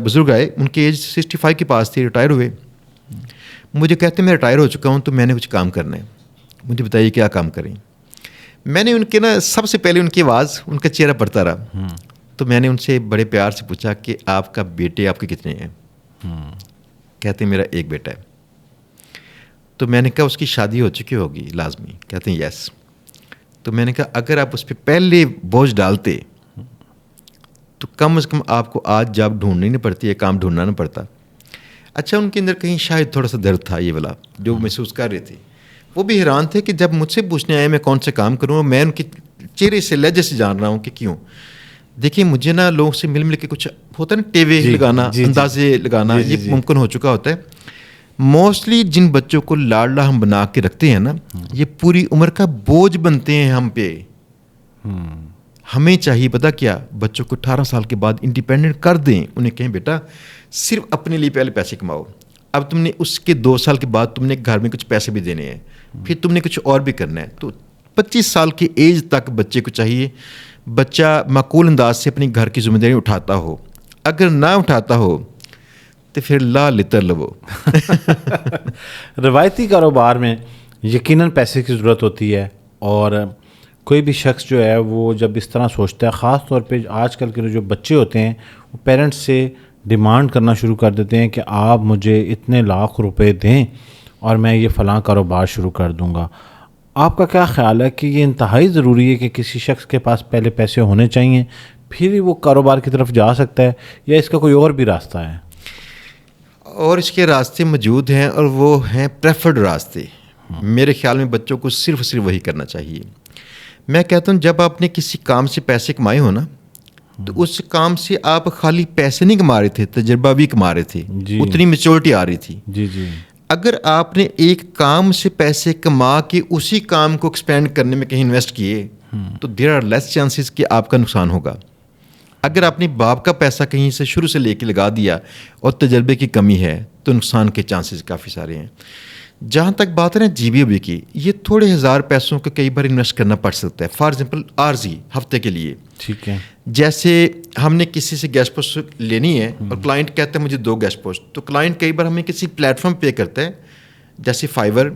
Speaker 1: بزرگ آئے, ان کی ایج 65 کے پاس تھی, ریٹائر ہوئے. مجھے کہتے ہیں میں ریٹائر ہو چکا ہوں تو میں نے کچھ کام کرنا ہے, مجھے بتائیے کیا کام کریں. میں نے ان کے نا سب سے پہلے ان کی آواز, ان کا چہرہ پڑتا رہا, تو میں نے ان سے بڑے پیار سے پوچھا کہ آپ کا بیٹے آپ کے کتنے ہیں. کہتے ہیں میرا ایک بیٹا ہے. تو میں نے کہا اس کی شادی ہو چکی ہوگی لازمی. کہتے ہیں یس. تو میں نے کہا اگر آپ اس پہ پہلے بوجھ ڈالتے تو کم از کم آپ کو آج جاب ڈھونڈنی نہیں پڑتی ہے, کام ڈھونڈنا نہ پڑتا. اچھا, ان کے اندر کہیں شاید تھوڑا سا درد تھا یہ والا جو محسوس کر رہے تھے. وہ بھی حیران تھے کہ جب مجھ سے پوچھنے آئے میں کون سے کام کروں, میں ان کے چہرے سے لہجے سے جان رہا ہوں کہ کیوں. دیکھیے مجھے نا لوگوں سے مل کے کچھ ہوتا ہے نا, ٹیوے لگانا, اندازے لگانا, یہ ممکن ہو چکا ہوتا ہے. موسٹلی جن بچوں کو لاڈلا ہم بنا کے رکھتے ہیں نا, یہ پوری عمر کا بوجھ بنتے ہیں ہم پہ. ہمیں چاہیے پتہ کیا, بچوں کو 18 سال کے بعد انڈیپینڈنٹ کر دیں. انہیں کہیں بیٹا صرف اپنے لیے پہلے پیسے کماؤ, اب تم نے اس کے 2 سال کے بعد تم نے گھر میں کچھ پیسے بھی دینے ہیں, پھر تم نے کچھ اور بھی کرنا ہے. تو 25 سال کی ایج تک بچے کو چاہیے بچہ معقول انداز سے اپنی گھر کی ذمہ داری اٹھاتا ہو. اگر نہ اٹھاتا ہو تو پھر لا لتر لو.
Speaker 2: روایتی کاروبار میں یقیناً پیسے کی ضرورت ہوتی ہے, اور کوئی بھی شخص جو ہے وہ جب اس طرح سوچتا ہے, خاص طور پہ آج کل کے جو بچے ہوتے ہیں وہ پیرنٹس سے ڈیمانڈ کرنا شروع کر دیتے ہیں کہ آپ مجھے اتنے لاکھ روپے دیں اور میں یہ فلاں کاروبار شروع کر دوں گا. آپ کا کیا خیال ہے کہ یہ انتہائی ضروری ہے کہ کسی شخص کے پاس پہلے پیسے ہونے چاہیے پھر ہی وہ کاروبار کی طرف جا سکتا ہے, یا اس کا کوئی اور بھی راستہ ہے؟
Speaker 1: اور اس کے راستے موجود ہیں, اور وہ ہیں پریفرڈ راستے. میرے خیال میں بچوں کو صرف وہی کرنا چاہیے. میں کہتا ہوں جب آپ نے کسی کام سے پیسے کمائے ہو نا, تو اس کام سے آپ خالی پیسے نہیں کما رہے تھے, تجربہ بھی کما رہے تھے, اتنی میچورٹی آ رہی تھی.
Speaker 2: جی.
Speaker 1: اگر آپ نے ایک کام سے پیسے کما کے اسی کام کو ایکسپینڈ کرنے میں کہیں انویسٹ کیے تو دیر آر لیس چانسز کہ آپ کا نقصان ہوگا. اگر آپ نے باپ کا پیسہ کہیں سے شروع سے لے کے لگا دیا اور تجربے کی کمی ہے تو نقصان کے چانسز کافی سارے ہیں. جہاں تک بات ہے نا جی بی او بی کی, یہ تھوڑے ہزار پیسوں کو کئی بار انویسٹ کرنا پڑ سکتا ہے. فار ایگزامپل عارضی ہفتے کے لیے,
Speaker 2: ٹھیک ہے,
Speaker 1: جیسے ہم نے کسی سے گیسٹ پوسٹ لینی ہے اور کلائنٹ کہتا ہے مجھے 2 گیسٹ پوسٹ, تو کلائنٹ کئی بار ہمیں کسی پلیٹ فارم پے کرتا ہے جیسے فائیور,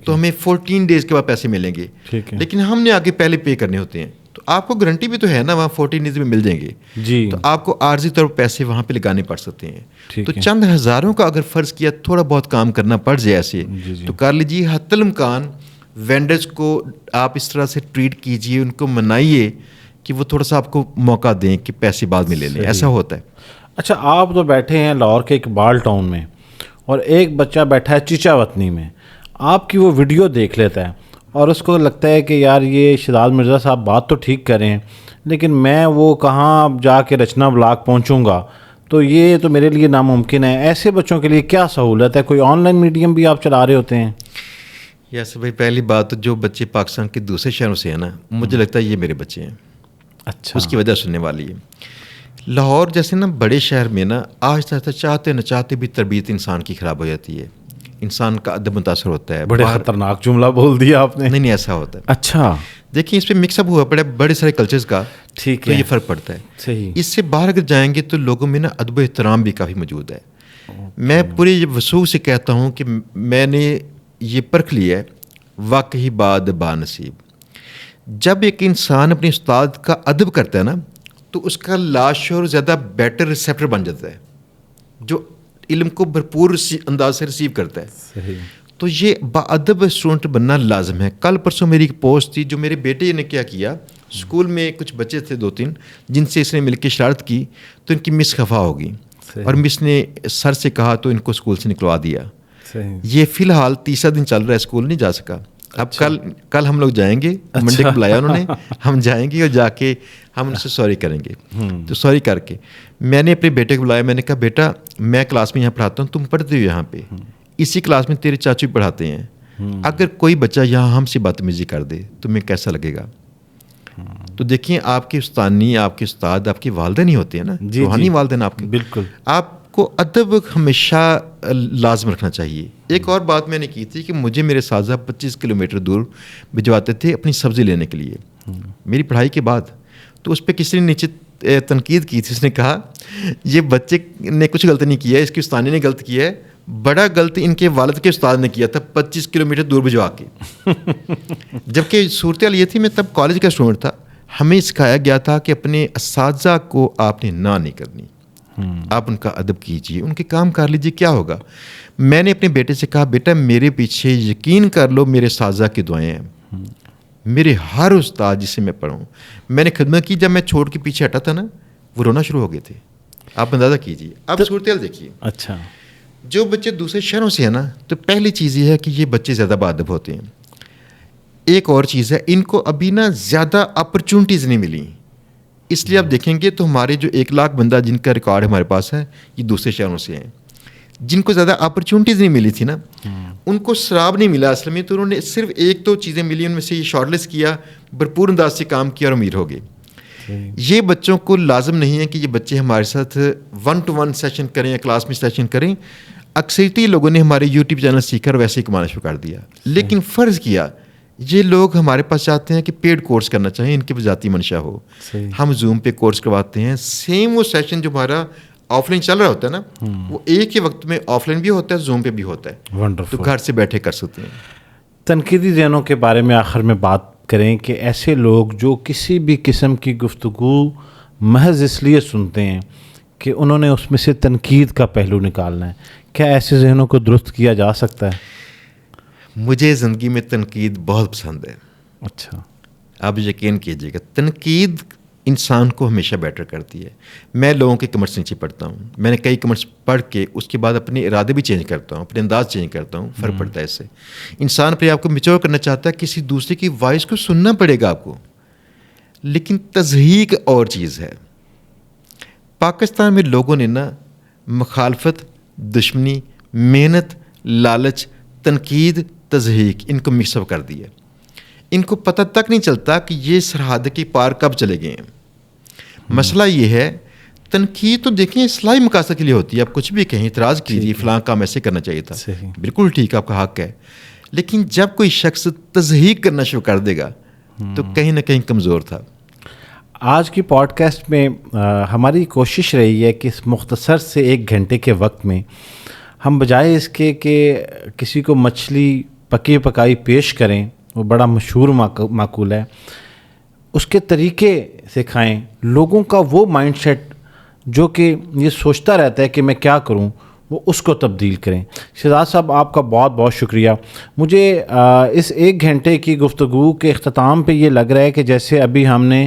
Speaker 1: تو ہمیں 14 ڈیز کے بعد پیسے ملیں گے, لیکن ہم نے آگے پہلے پے کرنے ہوتے ہیں. تو آپ کو گارنٹی بھی تو ہے نا وہاں 14 ڈیز میں مل جائیں گے, تو آپ کو عارضی طور پر پیسے وہاں پہ لگانے پڑ سکتے ہیں. تو چند ہزاروں کا اگر فرض کیا تھوڑا بہت کام کرنا پڑ جائے ایسے, تو کر لیجیے. حتی الامکان وینڈرز کو آپ اس طرح سے ٹریٹ کیجیے, ان کو منائیے کہ وہ تھوڑا سا آپ کو موقع دیں کہ پیسے بعد میں لے لیں. ایسا ہوتا ہے.
Speaker 2: اچھا آپ تو بیٹھے ہیں لاہور کے اقبال ٹاؤن میں اور ایک بچہ بیٹھا ہے چیچا وطنی میں, آپ کی وہ ویڈیو دیکھ لیتا ہے اور اس کو لگتا ہے کہ یار یہ شہزاد مرزا صاحب بات تو ٹھیک کریں لیکن میں وہ کہاں جا کے رچنا بلاک پہنچوں گا, تو یہ تو میرے لیے ناممکن ہے. ایسے بچوں کے لیے کیا سہولت ہے؟ کوئی آن لائن میڈیم بھی آپ چلا رہے ہوتے ہیں؟
Speaker 1: یس بھائی, پہلی بات تو جو بچے پاکستان کے دوسرے شہروں سے ہیں نا, مجھے لگتا ہے یہ میرے بچے ہیں.
Speaker 2: اچھا,
Speaker 1: اس کی وجہ سننے والی ہے. لاہور جیسے نا بڑے شہر میں نا آج تک چاہتے نہ چاہتے بھی تربیت انسان کی خراب ہو جاتی ہے, انسان کا ادب متاثر ہوتا ہے.
Speaker 2: بڑے خطرناک جملہ بول دیا آپ نے.
Speaker 1: نہیں ایسا ہوتا ہے.
Speaker 2: اچھا
Speaker 1: دیکھیں اس پہ مکس اپ ہوا پڑا ہے بڑے سارے کلچرز کا,
Speaker 2: ٹھیک
Speaker 1: تو
Speaker 2: ہے,
Speaker 1: یہ فرق پڑتا ہے.
Speaker 2: صحیح.
Speaker 1: اس سے باہر اگر جائیں گے تو لوگوں میں نا ادب و احترام بھی کافی موجود ہے. میں پوری وسوخ سے کہتا ہوں کہ میں نے یہ پرکھ لیا ہے, واقعی باد با نصیب. جب ایک انسان اپنے استاد کا ادب کرتا ہے نا تو اس کا لاشعور زیادہ بیٹر ریسیپٹر بن جاتا ہے, جو علم کو بھرپور انداز سے ریسیو کرتا ہے.
Speaker 2: صحیح.
Speaker 1: تو یہ باادب اسٹوڈنٹ بننا لازم ہے. کل پرسوں میری ایک پوسٹ تھی جو میرے بیٹے نے کیا اسکول میں کچھ بچے تھے 2-3 جن سے اس نے مل کے شرارت کی, تو ان کی مس خفا ہوگی اور مس نے سر سے کہا تو ان کو اسکول سے نکلوا دیا. یہ فی الحال 3 دن چل رہا ہے, اسکول نہیں جا سکا. اب کل ہم لوگ جائیں گے, منڈے کو بلایا انہوں نے, ہم جائیں گے اور جا کے ہم ان سے سوری کریں گے. تو سوری کر کے میں نے اپنے بیٹے کو بلایا, میں نے کہا بیٹا میں کلاس میں یہاں پڑھاتا ہوں, تم پڑھتے ہو یہاں پہ, اسی کلاس میں تیرے چاچو بھی پڑھاتے ہیں, اگر کوئی بچہ یہاں ہم سے بدتمیزی کر دے تمہیں کیسا لگے گا؟ تو دیکھیں آپ کے استانی, آپ کے استاد آپ کے والدین ہی ہوتے ہیں نا, روحانی والدین آپ کے.
Speaker 2: بالکل.
Speaker 1: آپ کو ادب ہمیشہ لازم رکھنا چاہیے. ایک اور بات میں نے کی تھی کہ مجھے میرے اساتذہ 25 کلومیٹر دور بھجواتے تھے اپنی سبزی لینے کے لیے میری پڑھائی کے بعد. تو اس پہ کسی نے نیچے تنقید کی تھی, اس نے کہا یہ بچے نے کچھ غلط نہیں کیا ہے, اس کے استانی نے غلط کیا ہے, بڑا غلط ان کے والد کے استاد نے کیا تھا 25 کلومیٹر دور بھجوا کے. جبکہ صورتحال یہ تھی میں تب کالج کا اسٹوڈنٹ تھا, ہمیں سکھایا گیا تھا کہ اپنے اساتذہ کو آپ نے نہ نہیں کرنی, آپ ان کا ادب کیجیے, ان کے کام کر لیجیے, کیا ہوگا. میں نے اپنے بیٹے سے کہا بیٹا میرے پیچھے یقین کر لو میرے اساتذہ کی دعائیں ہیں, میرے ہر استاد جسے میں پڑھوں. میں نے خدمت کی, جب میں چھوڑ کے پیچھے ہٹا تھا نا وہ رونا شروع ہو گئے تھے. آپ اندازہ کیجیے. اب صورتحال دیکھیے.
Speaker 2: اچھا,
Speaker 1: جو بچے دوسرے شہروں سے ہیں نا, تو پہلی چیز یہ ہے کہ یہ بچے زیادہ باادب ہوتے ہیں. ایک اور چیز ہے, ان کو ابھی نا زیادہ اپرچونٹیز نہیں ملی, اس لیے آپ دیکھیں گے تو ہمارے جو 1 لاکھ بندہ جن کا ریکارڈ ہمارے پاس ہے یہ دوسرے شہروں سے ہیں. جن کو زیادہ اپرچونٹیز نہیں ملی تھی نا, ان کو شراب نہیں ملا اصل میں, تو انہوں نے صرف 1-2 چیزیں ملی, ان میں سے یہ شارٹ لسٹ کیا, بھرپور انداز سے کام کیا اور امیر ہو گئے. یہ بچوں کو لازم نہیں ہے کہ یہ بچے ہمارے ساتھ 1-to-1 سیشن کریں یا کلاس میں سیشن کریں. اکثریتی لوگوں نے ہمارے یوٹیوب چینل سیکھ کر ویسے ہی کمانا شروع کر دیا, لیکن فرض کیا یہ لوگ ہمارے پاس چاہتے ہیں کہ پیڈ کورس کرنا چاہیں, ان کی ذاتی منشا ہو. ہم زوم پہ کورس کرواتے ہیں, سیم وہ سیشن جو ہمارا آف لائن چل رہا ہوتا ہے نا, وہ ایک ہی وقت میں آف لائن بھی ہوتا ہے, زوم پہ بھی ہوتا ہے, تو گھر سے بیٹھے کر سکتے ہیں.
Speaker 2: تنقیدی ذہنوں کے بارے میں آخر میں بات کریں کہ ایسے لوگ جو کسی بھی قسم کی گفتگو محض اس لیے سنتے ہیں کہ انہوں نے اس میں سے تنقید کا پہلو نکالنا ہے, کیا ایسے ذہنوں کو درست کیا جا سکتا ہے؟
Speaker 1: مجھے زندگی میں تنقید بہت پسند ہے.
Speaker 2: اچھا,
Speaker 1: آپ یقین کیجیے گا تنقید انسان کو ہمیشہ بیٹر کرتی ہے. میں لوگوں کے کمنٹس نیچے پڑھتا ہوں, میں نے کئی کمنٹس پڑھ کے اس کے بعد اپنے ارادے بھی چینج کرتا ہوں, اپنے انداز چینج کرتا ہوں, فرق پڑتا ہے اس سے. انسان اپنے آپ کو میچور کرنا چاہتا ہے, کسی دوسرے کی وائس کو سننا پڑے گا آپ کو, لیکن تضحیق اور چیز ہے. پاکستان میں لوگوں نے نا مخالفت, دشمنی, محنت, لالچ, تنقید, تضحیق ان کو مکس اپ کر دیا. ان کو پتہ تک نہیں چلتا کہ یہ سرحد کے پار کب چلے گئے ہیں. مسئلہ یہ ہے تنقید تو دیکھیں اصلاحی مقاصد کے لیے ہوتی ہے, آپ کچھ بھی کہیں, اعتراض کیجیے فلاں کام ایسے کرنا چاہیے تھا, بالکل ٹھیک ہے, آپ کا حق ہے. لیکن جب کوئی شخص تضحیق کرنا شروع کر دے گا تو کہیں نہ کہیں کمزور تھا.
Speaker 2: آج کی پوڈ کاسٹ میں ہماری کوشش رہی ہے کہ اس مختصر سے 1 گھنٹے کے وقت میں ہم بجائے اس کے کہ کسی کو مچھلی پکی پکائی پیش کریں, وہ بڑا مشہور معقول ہے, اس کے طریقے سکھائیں. لوگوں کا وہ مائنڈ سیٹ جو کہ یہ سوچتا رہتا ہے کہ میں کیا کروں, وہ اس کو تبدیل کریں. شہزاد صاحب آپ کا بہت بہت شکریہ. مجھے اس 1 گھنٹے کی گفتگو کے اختتام پہ یہ لگ رہا ہے کہ جیسے ابھی ہم نے